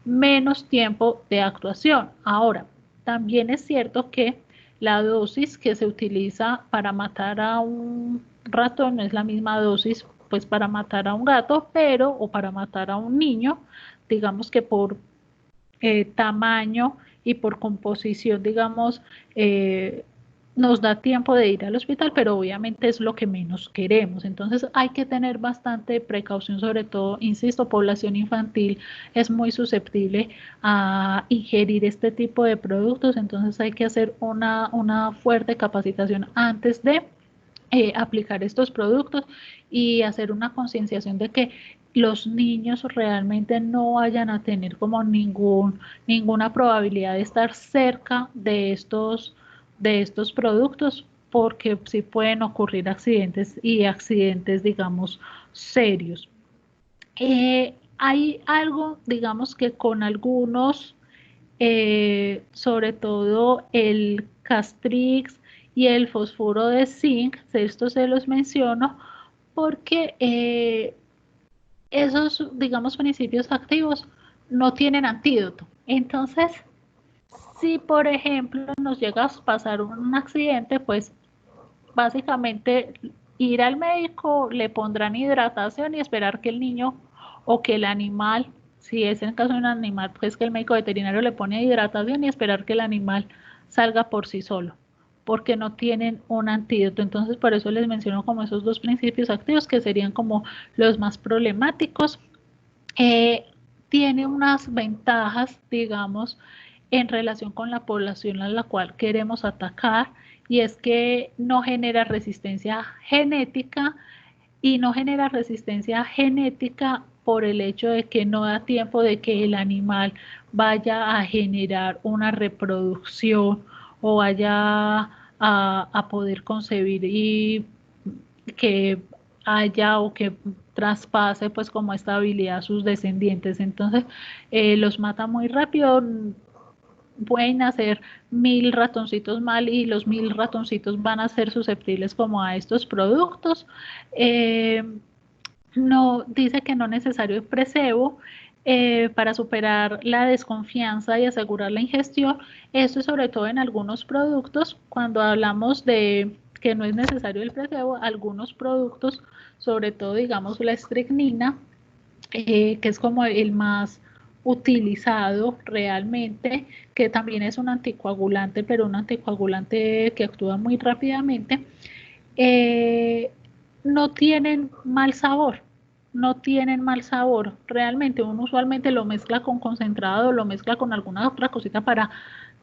menos tiempo de actuación. Ahora, también es cierto que la dosis que se utiliza para matar a un ratón no es la misma dosis pues para matar a un gato, pero o para matar a un niño, digamos que por tamaño y por composición, digamos, nos da tiempo de ir al hospital, pero obviamente es lo que menos queremos. Entonces hay que tener bastante precaución, sobre todo, insisto, población infantil es muy susceptible a ingerir este tipo de productos, entonces hay que hacer una fuerte capacitación antes de aplicar estos productos y hacer una concienciación de que los niños realmente no vayan a tener como ninguna probabilidad de estar cerca de estos productos, porque sí pueden ocurrir accidentes y accidentes, digamos, serios. Hay algo, digamos que con algunos, sobre todo el Castrix y el fosfuro de zinc, esto se los menciono porque esos, digamos, principios activos no tienen antídoto. Entonces, si por ejemplo nos llega a pasar un accidente, pues básicamente ir al médico, le pondrán hidratación y esperar que el niño o que el animal, si es en caso de un animal, pues que el médico veterinario le pone hidratación y esperar que el animal salga por sí solo, porque no tienen un antídoto. Entonces, por eso les menciono como esos dos principios activos que serían como los más problemáticos. Eh, Tiene unas ventajas, digamos, en relación con la población a la cual queremos atacar, y es que no genera resistencia genética, y no genera resistencia genética por el hecho de que no da tiempo de que el animal vaya a generar una reproducción o vaya a poder concebir y que haya o que traspase pues como esta habilidad a sus descendientes. Entonces los mata muy rápido, pueden hacer 1000 ratoncitos mal y los 1000 ratoncitos van a ser susceptibles como a estos productos. Eh, no dice que no es necesario el precebo para superar la desconfianza y asegurar la ingestión. Esto es sobre todo en algunos productos. Cuando hablamos de que no es necesario el precebo, algunos productos, sobre todo digamos la estricnina, que es como el más utilizado realmente, que también es un anticoagulante, pero un anticoagulante que actúa muy rápidamente, eh, no tienen mal sabor, no tienen mal sabor. Realmente uno usualmente lo mezcla con concentrado, lo mezcla con alguna otra cosita para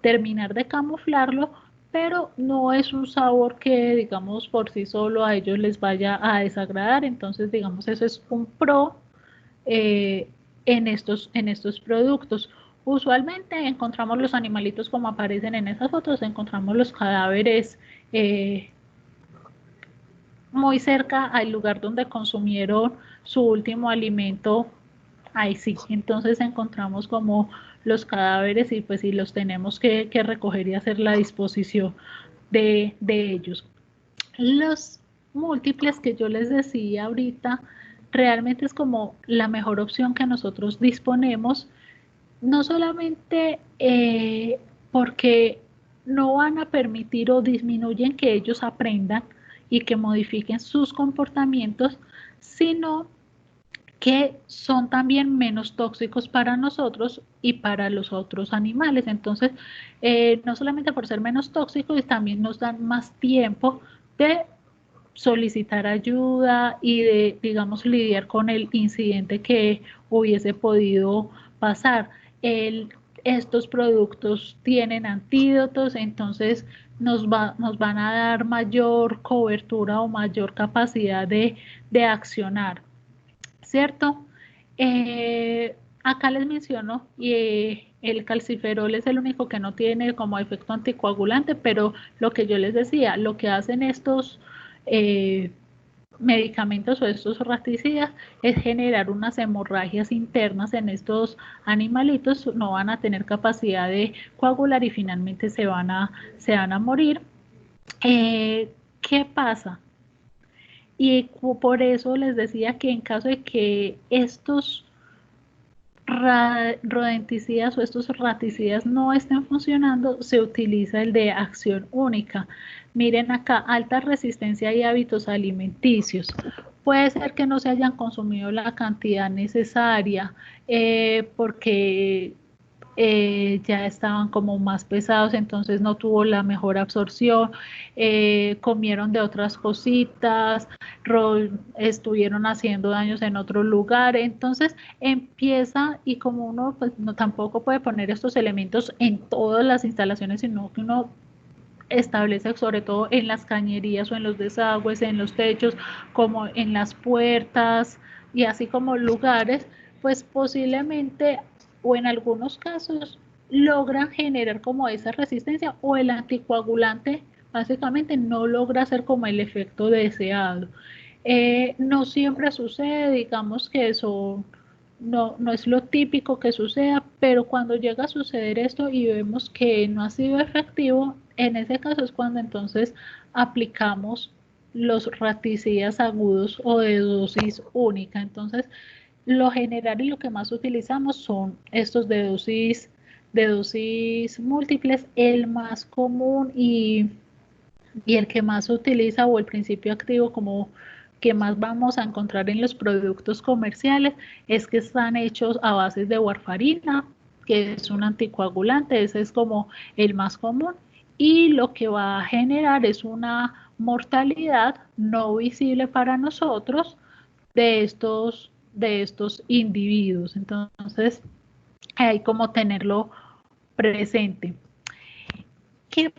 terminar de camuflarlo, pero no es un sabor que, digamos, por sí solo a ellos les vaya a desagradar. Entonces, digamos, eso es un pro en estos productos. Usualmente encontramos los animalitos como aparecen en esas fotos, encontramos los cadáveres muy cerca al lugar donde consumieron su último alimento. Ahí sí, entonces encontramos como los cadáveres y pues sí los tenemos que recoger y hacer la disposición de ellos. Los múltiples que yo les decía ahorita, realmente es como la mejor opción que nosotros disponemos, no solamente porque no van a permitir o disminuyen que ellos aprendan y que modifiquen sus comportamientos, sino que son también menos tóxicos para nosotros y para los otros animales. Entonces, no solamente por ser menos tóxicos, también nos dan más tiempo de solicitar ayuda y de, digamos, lidiar con el incidente que hubiese podido pasar. Estos productos tienen antídotos, entonces nos van a dar mayor cobertura o mayor capacidad de accionar, ¿cierto? Acá les menciono, el calciferol es el único que no tiene como efecto anticoagulante, pero lo que yo les decía, lo que hacen estos eh, medicamentos o estos raticidas es generar unas hemorragias internas en estos animalitos, no van a tener capacidad de coagular y finalmente se van a morir. ¿Qué pasa? Y por eso les decía que en caso de que estos rodenticidas o estos raticidas no estén funcionando, se utiliza el de acción única. Miren acá, alta resistencia y hábitos alimenticios. Puede ser que no se hayan consumido la cantidad necesaria porque ya estaban como más pesados, entonces no tuvo la mejor absorción, comieron de otras cositas, estuvieron haciendo daños en otro lugar, entonces empieza y como uno pues no tampoco puede poner estos elementos en todas las instalaciones, sino que uno establece sobre todo en las cañerías o en los desagües, en los techos, como en las puertas y así como lugares, pues posiblemente o en algunos casos logran generar como esa resistencia o el anticoagulante básicamente no logra hacer como el efecto deseado. No siempre sucede, digamos que eso no es lo típico que suceda, pero cuando llega a suceder esto y vemos que no ha sido efectivo, en ese caso es cuando entonces aplicamos los raticidas agudos o de dosis única. Entonces, lo general y lo que más utilizamos son estos de dosis múltiples, el más común y el que más se utiliza o el principio activo como que más vamos a encontrar en los productos comerciales es que están hechos a base de warfarina, que es un anticoagulante, ese es como el más común y lo que va a generar es una mortalidad no visible para nosotros de estos individuos. Entonces, hay como tenerlo presente. ¿Qué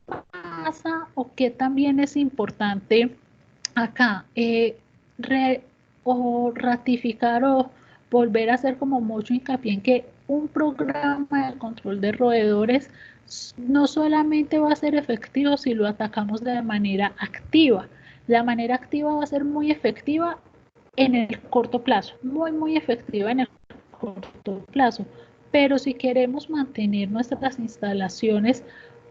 pasa o qué también es importante acá? O ratificar o volver a hacer como mucho hincapié en que un programa de control de roedores no solamente va a ser efectivo si lo atacamos de manera activa. La manera activa va a ser muy efectiva en el corto plazo, muy efectiva en el corto plazo. Pero si queremos mantener nuestras instalaciones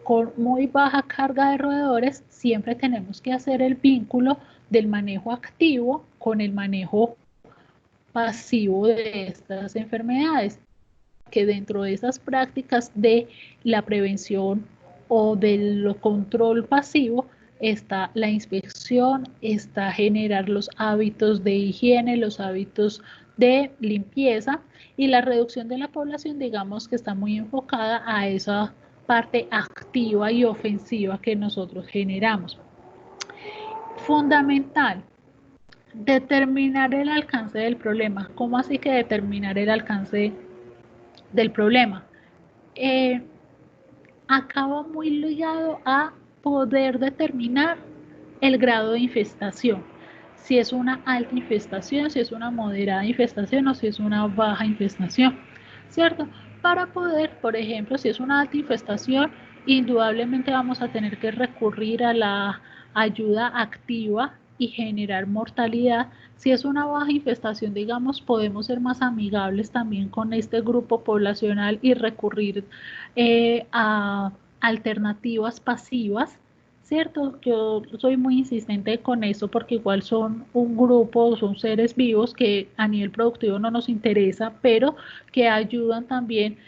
con muy baja carga de roedores, siempre tenemos que hacer el vínculo del manejo activo con el manejo pasivo de estas enfermedades, que dentro de esas prácticas de la prevención o del control pasivo está la inspección, está generar los hábitos de higiene, los hábitos de limpieza y la reducción de la población, digamos que está muy enfocada a esa parte activa y ofensiva que nosotros generamos. Fundamental, determinar el alcance del problema. ¿Cómo así que determinar el alcance del problema? Acaba muy ligado a poder determinar el grado de infestación. si es una alta infestación, si es una moderada infestación o si es una baja infestación, ¿cierto? Para poder, por ejemplo, si es una alta infestación, indudablemente vamos a tener que recurrir a la ayuda activa y generar mortalidad. Si es una baja infestación, digamos, podemos ser más amigables también con este grupo poblacional y recurrir a alternativas pasivas, ¿cierto? Yo soy muy insistente con eso porque igual son un grupo, son seres vivos que a nivel productivo no nos interesa, pero que ayudan también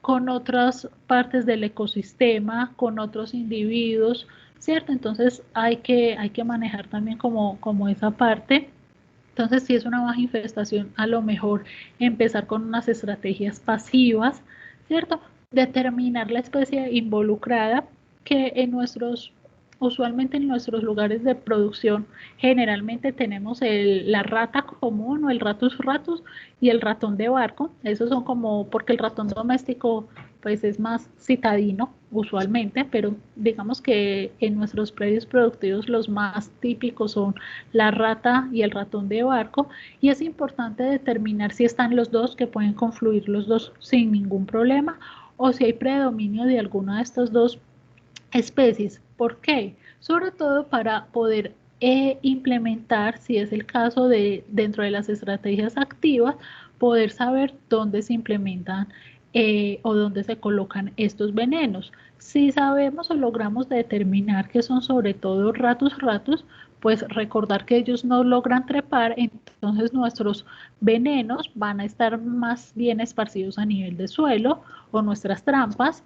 con otras partes del ecosistema, con otros individuos, ¿cierto? Entonces hay que manejar también como esa parte. Entonces, si es una baja infestación, a lo mejor empezar con unas estrategias pasivas, ¿cierto? Determinar la especie involucrada, que usualmente en nuestros lugares de producción, generalmente tenemos la rata común o el ratus ratus y el ratón de barco. Esos son como, porque el ratón doméstico pues es más citadino usualmente, pero digamos que en nuestros predios productivos los más típicos son la rata y el ratón de barco, y es importante determinar si están los dos, que pueden confluir los dos sin ningún problema, o si hay predominio de alguna de estas dos especies. ¿Por qué? Sobre todo para poder implementar, si es el caso de dentro de las estrategias activas, poder saber dónde se implementan o dónde se colocan estos venenos. Si sabemos o logramos determinar que son sobre todo ratus ratus, pues recordar que ellos no logran trepar, entonces nuestros venenos van a estar más bien esparcidos a nivel de suelo o nuestras trampas,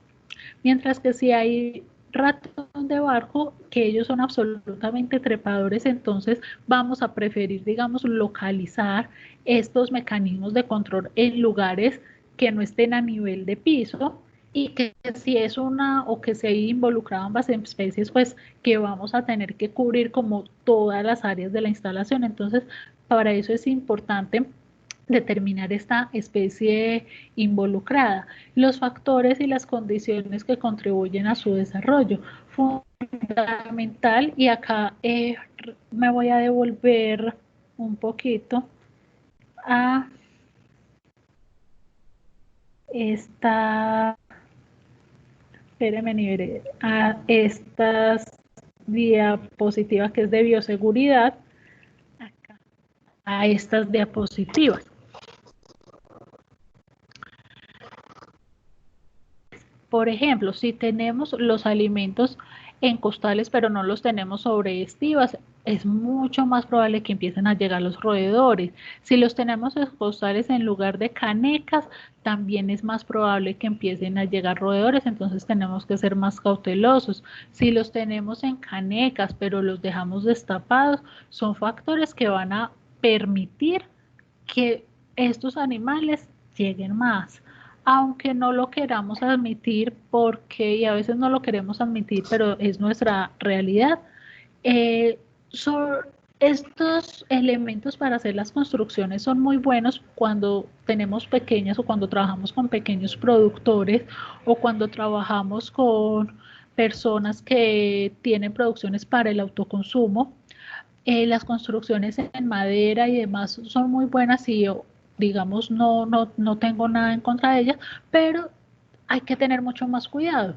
mientras que si hay ratón de barco, que ellos son absolutamente trepadores, entonces vamos a preferir, digamos, localizar estos mecanismos de control en lugares que no estén a nivel de piso, y que si es una o que se hay involucrado ambas especies, pues que vamos a tener que cubrir como todas las áreas de la instalación. Entonces, para eso es importante determinar esta especie involucrada, los factores y las condiciones que contribuyen a su desarrollo. Fundamental, y acá me voy a devolver un poquito a esta, espérenme, a estas diapositivas que es de bioseguridad, acá, a estas diapositivas. Por ejemplo, si tenemos los alimentos en costales pero no los tenemos sobre estivas, es mucho más probable que empiecen a llegar los roedores. Si los tenemos en costales en lugar de canecas, también es más probable que empiecen a llegar roedores, entonces tenemos que ser más cautelosos. Si los tenemos en canecas pero los dejamos destapados, son factores que van a permitir que estos animales lleguen más, aunque no lo queramos admitir, porque, y a veces no lo queremos admitir, pero es nuestra realidad. Son estos elementos para hacer las construcciones son muy buenos cuando tenemos pequeñas o cuando trabajamos con pequeños productores o cuando trabajamos con personas que tienen producciones para el autoconsumo. Las construcciones en madera y demás son muy buenas y yo, digamos, no tengo nada en contra de ellas, pero hay que tener mucho más cuidado.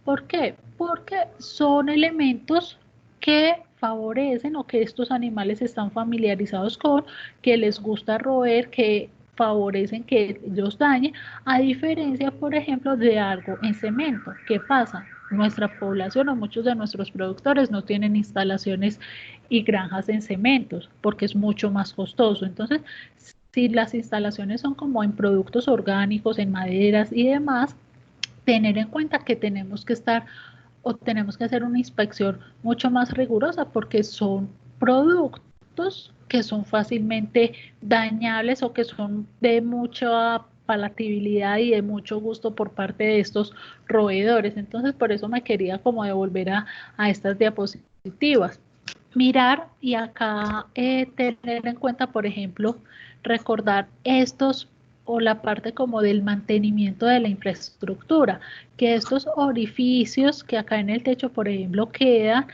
¿Por qué? Porque son elementos que favorecen o que estos animales están familiarizados con, que les gusta roer, que favorecen que ellos dañen, a diferencia, por ejemplo, de algo en cemento. ¿Qué pasa? Nuestra población o muchos de nuestros productores no tienen instalaciones y granjas en cementos porque es mucho más costoso. Entonces, si las instalaciones son como en productos orgánicos, en maderas y demás, tener en cuenta que tenemos que estar o tenemos que hacer una inspección mucho más rigurosa porque son productos que son fácilmente dañables o que son de mucha palatabilidad y de mucho gusto por parte de estos roedores. Entonces, por eso me quería como devolver a estas diapositivas. Mirar y acá tener en cuenta, por ejemplo, recordar estos o la parte como del mantenimiento de la infraestructura, que estos orificios que acá en el techo, por ejemplo, quedan,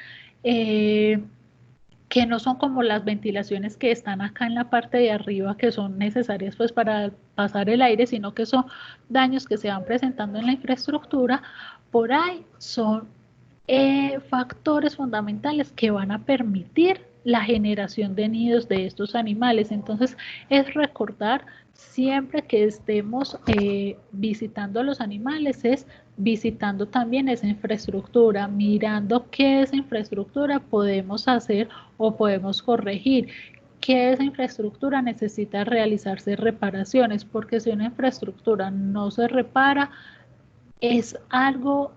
que no son como las ventilaciones que están acá en la parte de arriba, que son necesarias pues para pasar el aire, sino que son daños que se van presentando en la infraestructura. Por ahí son factores fundamentales que van a permitir la generación de nidos de estos animales. Entonces, es recordar siempre que estemos visitando los animales, es visitando también esa infraestructura, mirando qué esa infraestructura podemos hacer o podemos corregir, que esa infraestructura necesita realizarse reparaciones, porque si una infraestructura no se repara, es algo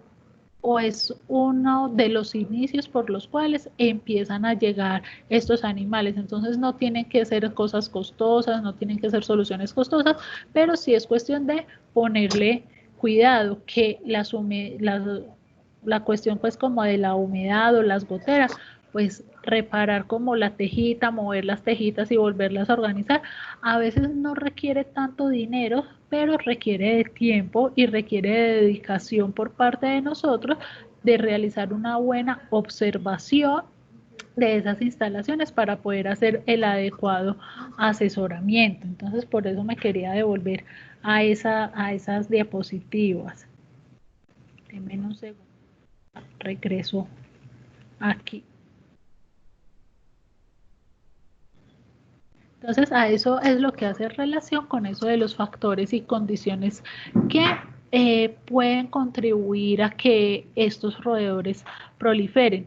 o es uno de los inicios por los cuales empiezan a llegar estos animales. Entonces no tienen que ser cosas costosas, no tienen que ser soluciones costosas, pero sí es cuestión de ponerle cuidado, que la cuestión pues como de la humedad o las goteras, pues reparar como la tejita, mover las tejitas y volverlas a organizar, a veces no requiere tanto dinero, pero requiere de tiempo y requiere de dedicación por parte de nosotros de realizar una buena observación de esas instalaciones para poder hacer el adecuado asesoramiento. Entonces, por eso me quería devolver a esas diapositivas. Denme un segundo. Regreso aquí. Entonces, a eso es lo que hace relación con eso de los factores y condiciones que pueden contribuir a que estos roedores proliferen.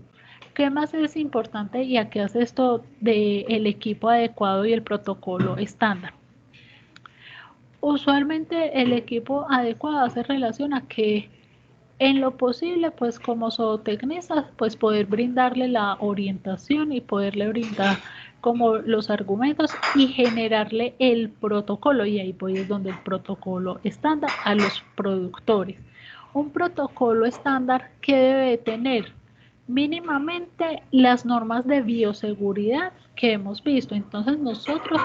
¿Qué más es importante y a qué hace esto del equipo adecuado y el protocolo estándar? Usualmente el equipo adecuado hace relación a que en lo posible, pues como zootecnistas, pues poder brindarle la orientación y poderle brindar como los argumentos y generarle el protocolo, y ahí pues es donde el protocolo estándar a los productores. Un protocolo estándar que debe tener mínimamente las normas de bioseguridad que hemos visto. Entonces nosotros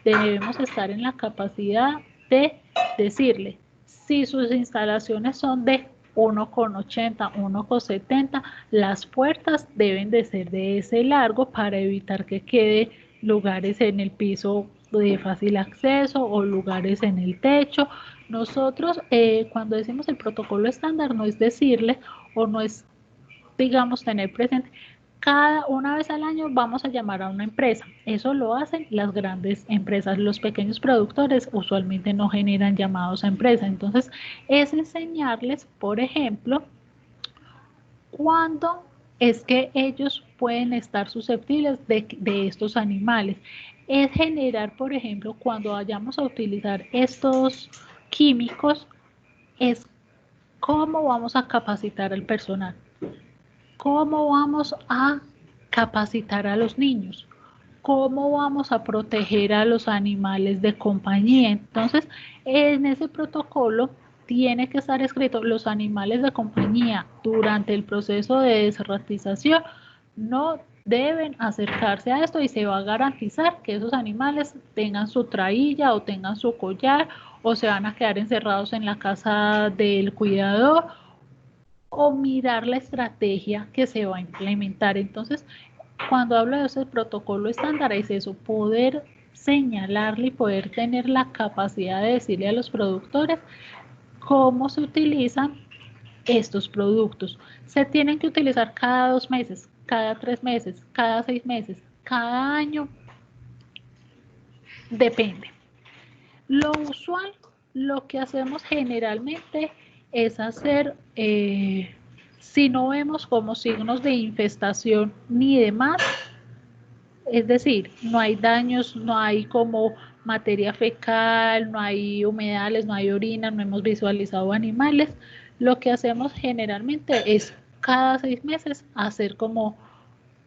debemos estar en la capacidad de decirle si sus instalaciones son de 1,80, 1,70, las puertas deben de ser de ese largo para evitar que quede lugares en el piso de fácil acceso o lugares en el techo. Nosotros cuando decimos el protocolo estándar no es decirle o no es, digamos, tener presente una vez al año vamos a llamar a una empresa. Eso lo hacen las grandes empresas. Los pequeños productores usualmente no generan llamados a empresa. Entonces, es enseñarles, por ejemplo, cuándo es que ellos pueden estar susceptibles de estos animales. Es generar, por ejemplo, cuando vayamos a utilizar estos químicos, es cómo vamos a capacitar al personal. ¿Cómo vamos a capacitar a los niños? ¿Cómo vamos a proteger a los animales de compañía? Entonces, en ese protocolo tiene que estar escrito: los animales de compañía durante el proceso de desratización no deben acercarse a esto, y se va a garantizar que esos animales tengan su trailla o tengan su collar, o se van a quedar encerrados en la casa del cuidador, o mirar la estrategia que se va a implementar. Entonces, cuando hablo de ese protocolo estándar, es eso, poder señalarle y poder tener la capacidad de decirle a los productores cómo se utilizan estos productos. Se tienen que utilizar cada 2 meses, cada 3 meses, cada 6 meses, cada año, depende. Lo usual, lo que hacemos generalmente es hacer, si no vemos como signos de infestación ni demás, es decir, no hay daños, no hay como materia fecal, no hay humedales, no hay orina, no hemos visualizado animales, lo que hacemos generalmente es cada 6 meses hacer como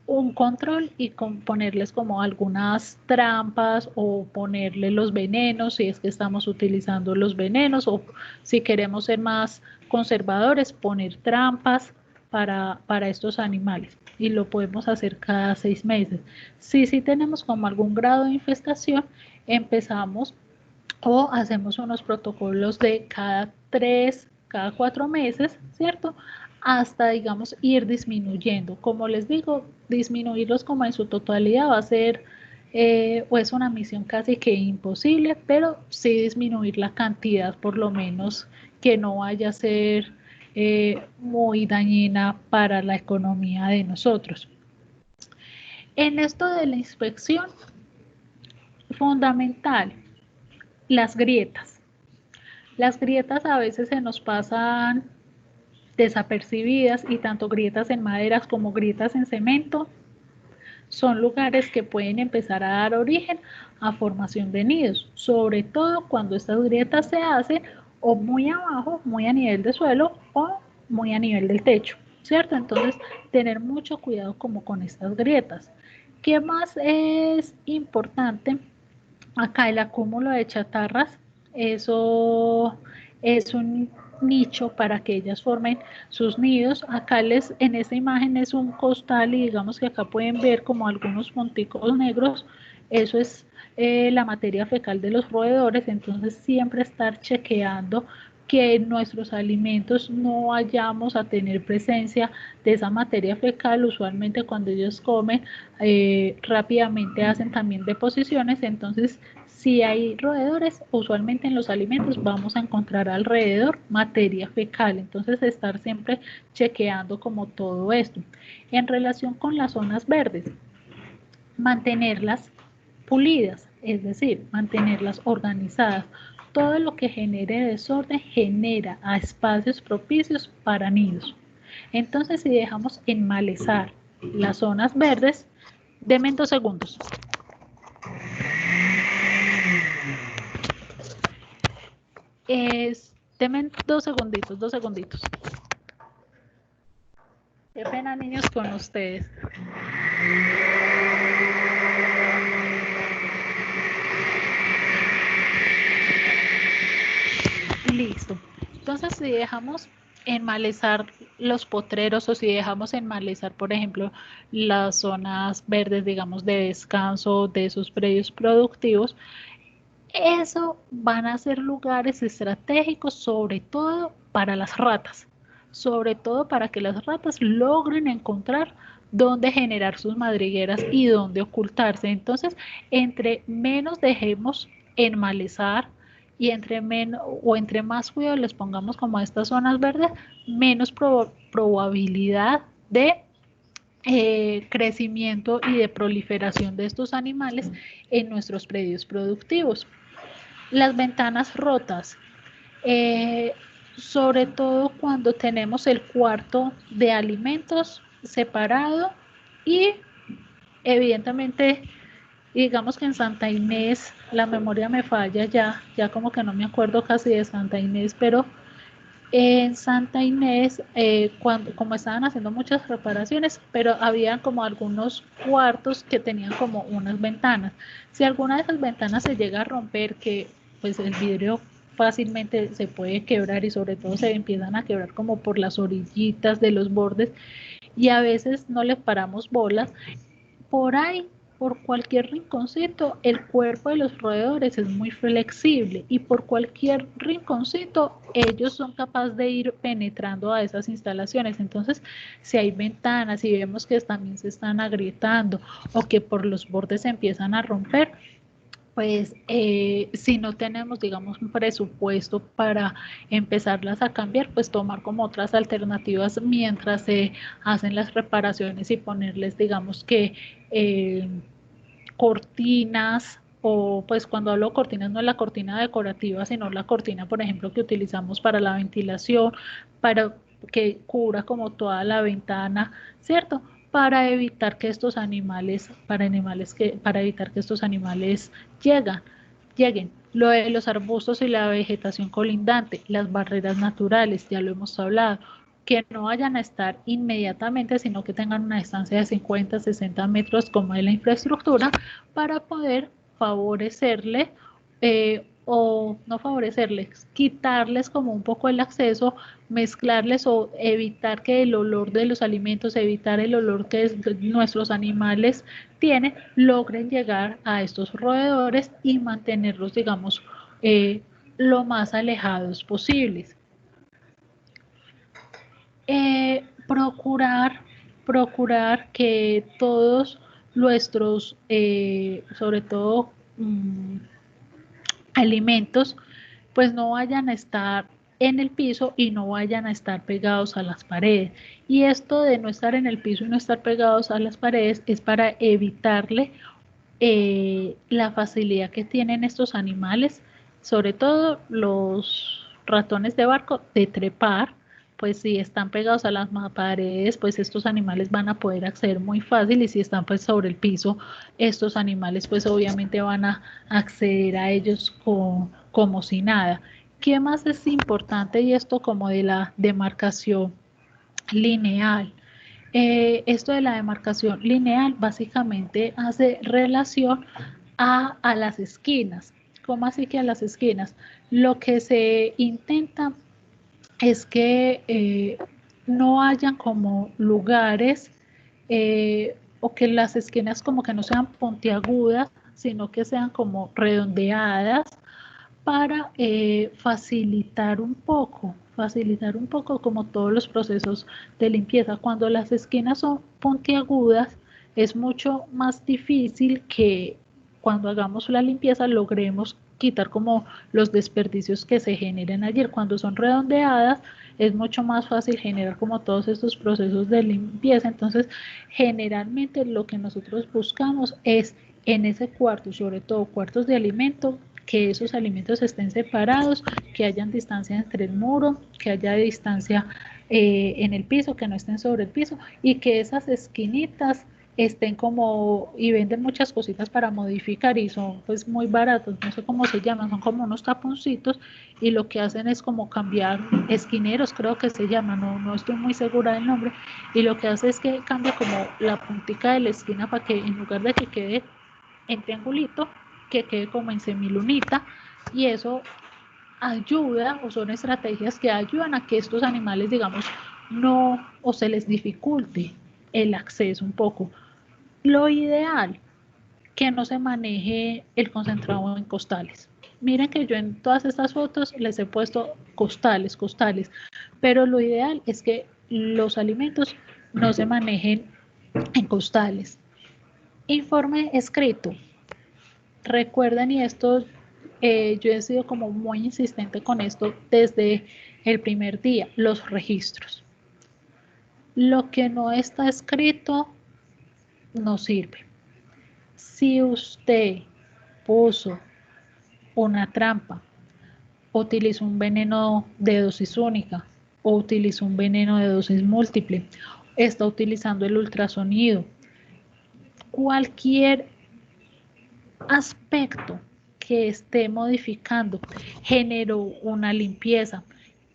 un control y ponerles como algunas trampas, o ponerle los venenos si es que estamos utilizando los venenos, o si queremos ser más conservadores, poner trampas para estos animales, y lo podemos hacer cada 6 meses. Si tenemos como algún grado de infestación, empezamos o hacemos unos protocolos de cada 3 cada 4 meses, ¿cierto? Hasta, digamos, ir disminuyendo. Como les digo, disminuirlos como en su totalidad va a ser, o es una misión casi que imposible, pero sí disminuir la cantidad, por lo menos, que no vaya a ser muy dañina para la economía de nosotros. En esto de la inspección, fundamental, las grietas. Las grietas a veces se nos pasan desapercibidas, y tanto grietas en maderas como grietas en cemento son lugares que pueden empezar a dar origen a formación de nidos, sobre todo cuando estas grietas se hacen o muy abajo, muy a nivel de suelo, o muy a nivel del techo, ¿cierto? Entonces, tener mucho cuidado como con estas grietas. ¿Qué más es importante? Acá el acúmulo de chatarras, eso es un nicho para que ellas formen sus nidos. Acá en esta imagen es un costal, y digamos que acá pueden ver como algunos punticos negros. Eso es la materia fecal de los roedores. Entonces siempre estar chequeando que en nuestros alimentos no vayamos a tener presencia de esa materia fecal. Usualmente cuando ellos comen, rápidamente hacen también deposiciones. Entonces, si hay roedores, usualmente en los alimentos vamos a encontrar alrededor materia fecal. Entonces, estar siempre chequeando como todo esto. En relación con las zonas verdes, mantenerlas pulidas, es decir, mantenerlas organizadas. Todo lo que genere desorden genera a espacios propicios para nidos. Entonces, si dejamos enmalezar las zonas verdes, denme 2 segundos. Denme 2 segunditos, 2 segunditos. Qué pena, niños, con ustedes. Listo. Entonces, si dejamos enmalezar los potreros, o si dejamos enmalezar, por ejemplo, las zonas verdes, digamos, de descanso de esos predios productivos, eso van a ser lugares estratégicos, sobre todo para las ratas, sobre todo para que las ratas logren encontrar dónde generar sus madrigueras y dónde ocultarse. Entonces, entre menos dejemos enmalezar, y entre más cuidado les pongamos como a estas zonas verdes, menos probabilidad de crecimiento y de proliferación de estos animales en nuestros predios productivos. Las ventanas rotas, sobre todo cuando tenemos el cuarto de alimentos separado, y evidentemente, digamos que en Santa Inés, la memoria me falla, ya como que no me acuerdo casi de Santa Inés, pero en Santa Inés, como estaban haciendo muchas reparaciones, pero había como algunos cuartos que tenían como unas ventanas. Si alguna de esas ventanas se llega a romper, que pues el vidrio fácilmente se puede quebrar, y sobre todo se empiezan a quebrar como por las orillitas de los bordes, y a veces no les paramos bolas, por ahí, por cualquier rinconcito, el cuerpo de los roedores es muy flexible, y por cualquier rinconcito ellos son capaces de ir penetrando a esas instalaciones. Entonces, si hay ventanas y vemos que también se están agrietando, o que por los bordes se empiezan a romper, pues si no tenemos, digamos, un presupuesto para empezarlas a cambiar, pues tomar como otras alternativas mientras se hacen las reparaciones, y ponerles, digamos que cortinas, o pues cuando hablo de cortinas no es la cortina decorativa, sino la cortina, por ejemplo, que utilizamos para la ventilación, para que cubra como toda la ventana, ¿cierto? Para evitar que estos animales, para evitar que estos animales lleguen. Lo de los arbustos y la vegetación colindante, las barreras naturales, ya lo hemos hablado, que no vayan a estar inmediatamente, sino que tengan una distancia de 50, 60 metros como de la infraestructura, para poder favorecerle, o no favorecerles, quitarles como un poco el acceso, mezclarles, o evitar que el olor de los alimentos, evitar el olor que nuestros animales tienen, logren llegar a estos roedores y mantenerlos, digamos, lo más alejados posibles. Procurar que todos nuestros, sobre todo alimentos, pues no vayan a estar en el piso y no vayan a estar pegados a las paredes. Y esto de no estar en el piso y no estar pegados a las paredes es para evitarle la facilidad que tienen estos animales, sobre todo los ratones de barco, de trepar. Pues si están pegados a las paredes, pues estos animales van a poder acceder muy fácil, y si están pues sobre el piso, estos animales pues obviamente van a acceder a ellos como si nada. ¿Qué más es importante? Y esto como de la demarcación lineal. Esto de la demarcación lineal básicamente hace relación a las esquinas. ¿Cómo así que a las esquinas? Lo que se intenta es que no hayan como lugares, o que las esquinas como que no sean puntiagudas, sino que sean como redondeadas, para facilitar un poco como todos los procesos de limpieza. Cuando las esquinas son puntiagudas, es mucho más difícil que cuando hagamos la limpieza logremos quitar como los desperdicios que se generen allí. Cuando son redondeadas, es mucho más fácil generar como todos estos procesos de limpieza. Entonces, generalmente lo que nosotros buscamos es en ese cuarto, sobre todo cuartos de alimento, que esos alimentos estén separados, que hayan distancia entre el muro, que haya distancia en el piso, que no estén sobre el piso, y que esas esquinitas estén como, y venden muchas cositas para modificar y son pues muy baratos, no sé cómo se llaman, son como unos taponcitos, y lo que hacen es como cambiar esquineros, creo que se llama, no estoy muy segura del nombre, y lo que hace es que cambia como la puntica de la esquina para que en lugar de que quede en triangulito, que quede como en semilunita, y eso ayuda, o son estrategias que ayudan a que estos animales, digamos, no, o se les dificulte el acceso un poco. Lo ideal, que no se maneje el concentrado en costales. Miren que yo en todas estas fotos les he puesto costales, pero lo ideal es que los alimentos no se manejen en costales. Informe escrito. Recuerden, y esto yo he sido como muy insistente con esto desde el primer día, los registros. Lo que no está escrito no sirve. Si usted puso una trampa, utilizó un veneno de dosis única o utilizó un veneno de dosis múltiple, está utilizando el ultrasonido, cualquier aspecto que esté modificando, generó una limpieza,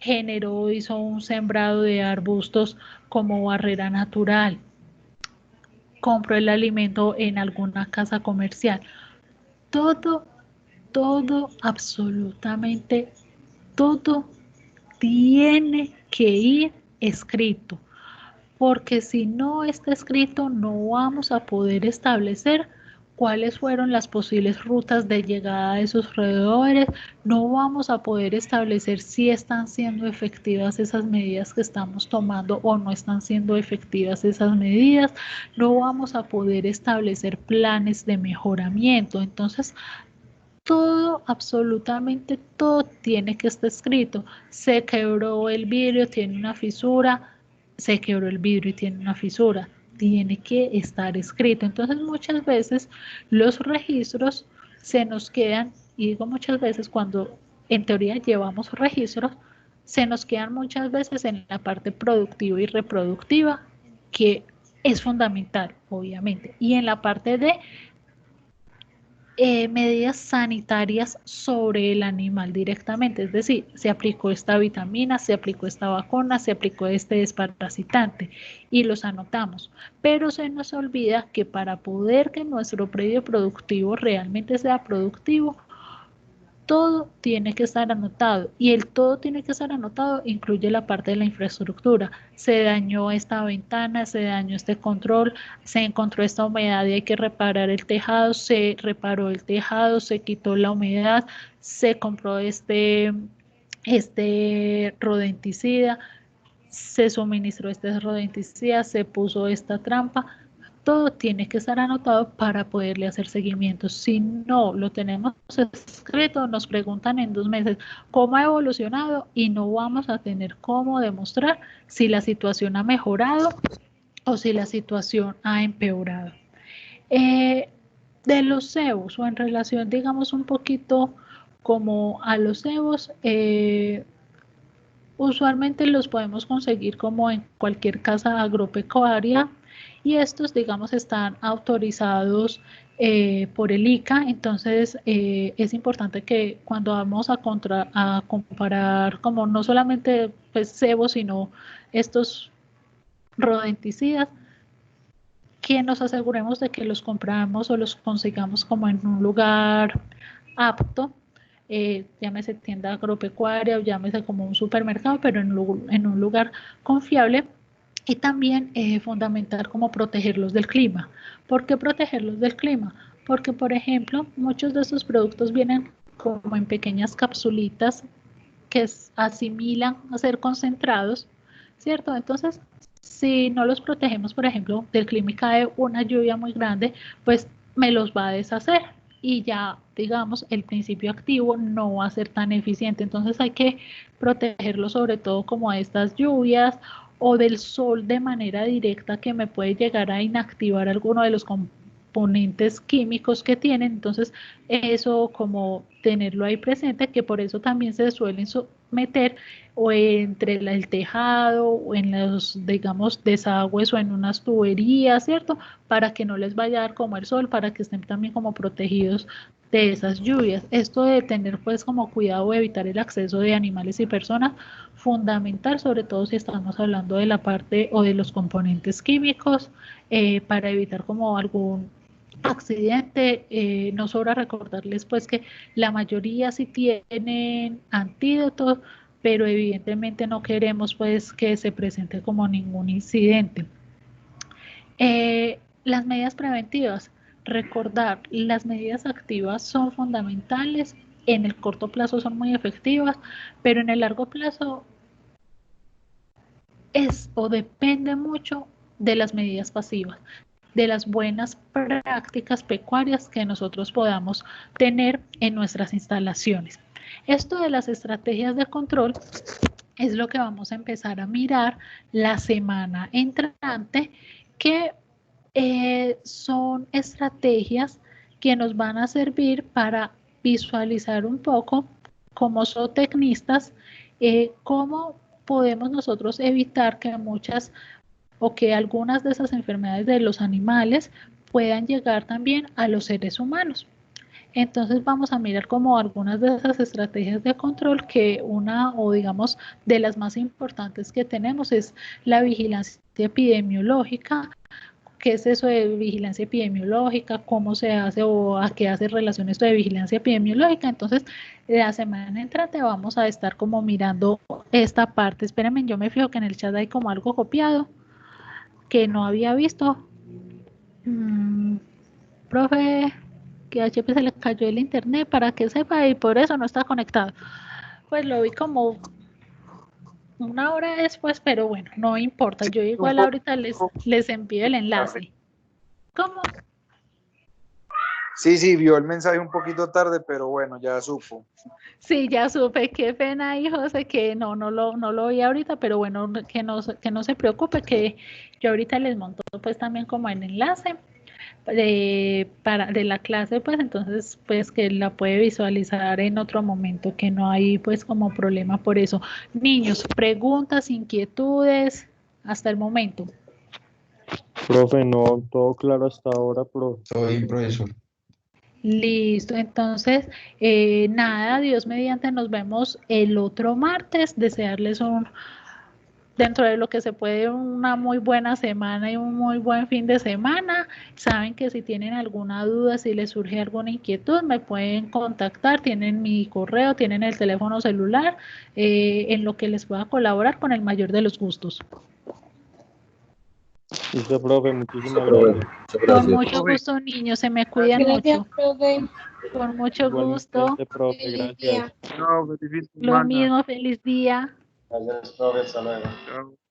hizo un sembrado de arbustos como barrera natural, compró el alimento en alguna casa comercial, todo, absolutamente todo tiene que ir escrito, porque si no está escrito no vamos a poder establecer cuáles fueron las posibles rutas de llegada de esos roedores, no vamos a poder establecer si están siendo efectivas esas medidas que estamos tomando o no están siendo efectivas esas medidas, no vamos a poder establecer planes de mejoramiento. Entonces, todo, absolutamente todo tiene que estar escrito. Se quebró el vidrio, tiene una fisura, se quebró el vidrio y tiene una fisura, tiene que estar escrito. Entonces muchas veces los registros se nos quedan, y digo muchas veces cuando en teoría llevamos registros, se nos quedan muchas veces en la parte productiva y reproductiva, que es fundamental, obviamente, y en la parte de medidas sanitarias sobre el animal directamente, es decir, se aplicó esta vitamina, se aplicó esta vacuna, se aplicó este desparasitante y los anotamos, pero se nos olvida que para poder que nuestro predio productivo realmente sea productivo, todo tiene que estar anotado, y el todo tiene que estar anotado incluye la parte de la infraestructura. Se dañó esta ventana, se dañó este control, se encontró esta humedad y hay que reparar el tejado, se reparó el tejado, se quitó la humedad, se compró este rodenticida, se suministró este rodenticida, se puso esta trampa, todo tiene que estar anotado para poderle hacer seguimiento. Si no lo tenemos escrito, nos preguntan en 2 meses cómo ha evolucionado y no vamos a tener cómo demostrar si la situación ha mejorado o si la situación ha empeorado. De los cebos o en relación, digamos, un poquito como a los cebos, usualmente los podemos conseguir como en cualquier casa agropecuaria y estos, digamos, están autorizados por el ICA. Entonces es importante que cuando vamos a comparar como no solamente pues cebos, sino estos rodenticidas, que nos aseguremos de que los compramos o los consigamos como en un lugar apto, llámese tienda agropecuaria o llámese como un supermercado, pero en un lugar confiable. Y también fundamental como protegerlos del clima. ¿Por qué protegerlos del clima? Porque, por ejemplo, muchos de estos productos vienen como en pequeñas capsulitas que asimilan a ser concentrados, ¿cierto? Entonces, si no los protegemos, por ejemplo, del clima y cae una lluvia muy grande, pues me los va a deshacer y ya, digamos, el principio activo no va a ser tan eficiente. Entonces hay que protegerlos sobre todo como a estas lluvias o del sol de manera directa que me puede llegar a inactivar alguno de los componentes químicos que tienen. Entonces eso como tenerlo ahí presente, que por eso también se suelen meter o entre el tejado o en los, digamos, desagües o en unas tuberías, ¿cierto? Para que no les vaya a dar como el sol, para que estén también como protegidos de esas lluvias. Esto de tener pues como cuidado de evitar el acceso de animales y personas, fundamental, sobre todo si estamos hablando de la parte o de los componentes químicos, para evitar como algún accidente. No sobra recordarles pues que la mayoría sí tienen antídotos, pero evidentemente no queremos pues que se presente como ningún incidente. Las medidas preventivas, recordar, las medidas activas son fundamentales, en el corto plazo son muy efectivas, pero en el largo plazo es o depende mucho de las medidas pasivas, de las buenas prácticas pecuarias que nosotros podamos tener en nuestras instalaciones. Esto de las estrategias de control es lo que vamos a empezar a mirar la semana entrante, que son estrategias que nos van a servir para visualizar un poco como zootecnistas, cómo podemos nosotros evitar que muchas o que algunas de esas enfermedades de los animales puedan llegar también a los seres humanos. Entonces vamos a mirar como algunas de esas estrategias de control, que una o digamos de las más importantes que tenemos es la vigilancia epidemiológica. ¿Qué es eso de vigilancia epidemiológica? ¿Cómo se hace o a qué hace relación esto de vigilancia epidemiológica? Entonces, la semana entrante vamos a estar como mirando esta parte. Espérenme, yo me fijo que en el chat hay como algo copiado que no había visto. Profe, que a HP se le cayó el internet para que sepa y por eso no está conectado. Pues lo vi como una hora después, pero bueno, no importa. Yo igual ahorita les envío el enlace. ¿Cómo? Sí, vio el mensaje un poquito tarde, pero bueno, ya supo. Sí, ya supe, qué pena ahí, José, que no lo vi ahorita, pero bueno, que no se preocupe, que yo ahorita les monto pues también como el enlace de la clase, pues entonces pues que la puede visualizar en otro momento, que no hay pues como problema por eso. Niños, preguntas, inquietudes hasta el momento. Profe, no, todo claro hasta ahora, profe. Todo bien, profesor. Listo, entonces nada, Dios mediante, nos vemos el otro martes. Desearles dentro de lo que se puede, una muy buena semana y un muy buen fin de semana. Saben que si tienen alguna duda, si les surge alguna inquietud, me pueden contactar. Tienen mi correo, tienen el teléfono celular, en lo que les pueda colaborar con el mayor de los gustos. Listo, profe, muchísimas gracias. Con mucho gusto, niños, se me cuidan mucho. Profe. Con mucho gusto. Igualmente, profe, Feliz día. gracias. No, feliz Lo semana. mismo, feliz día. Gracias, profe. Hasta luego. Chao.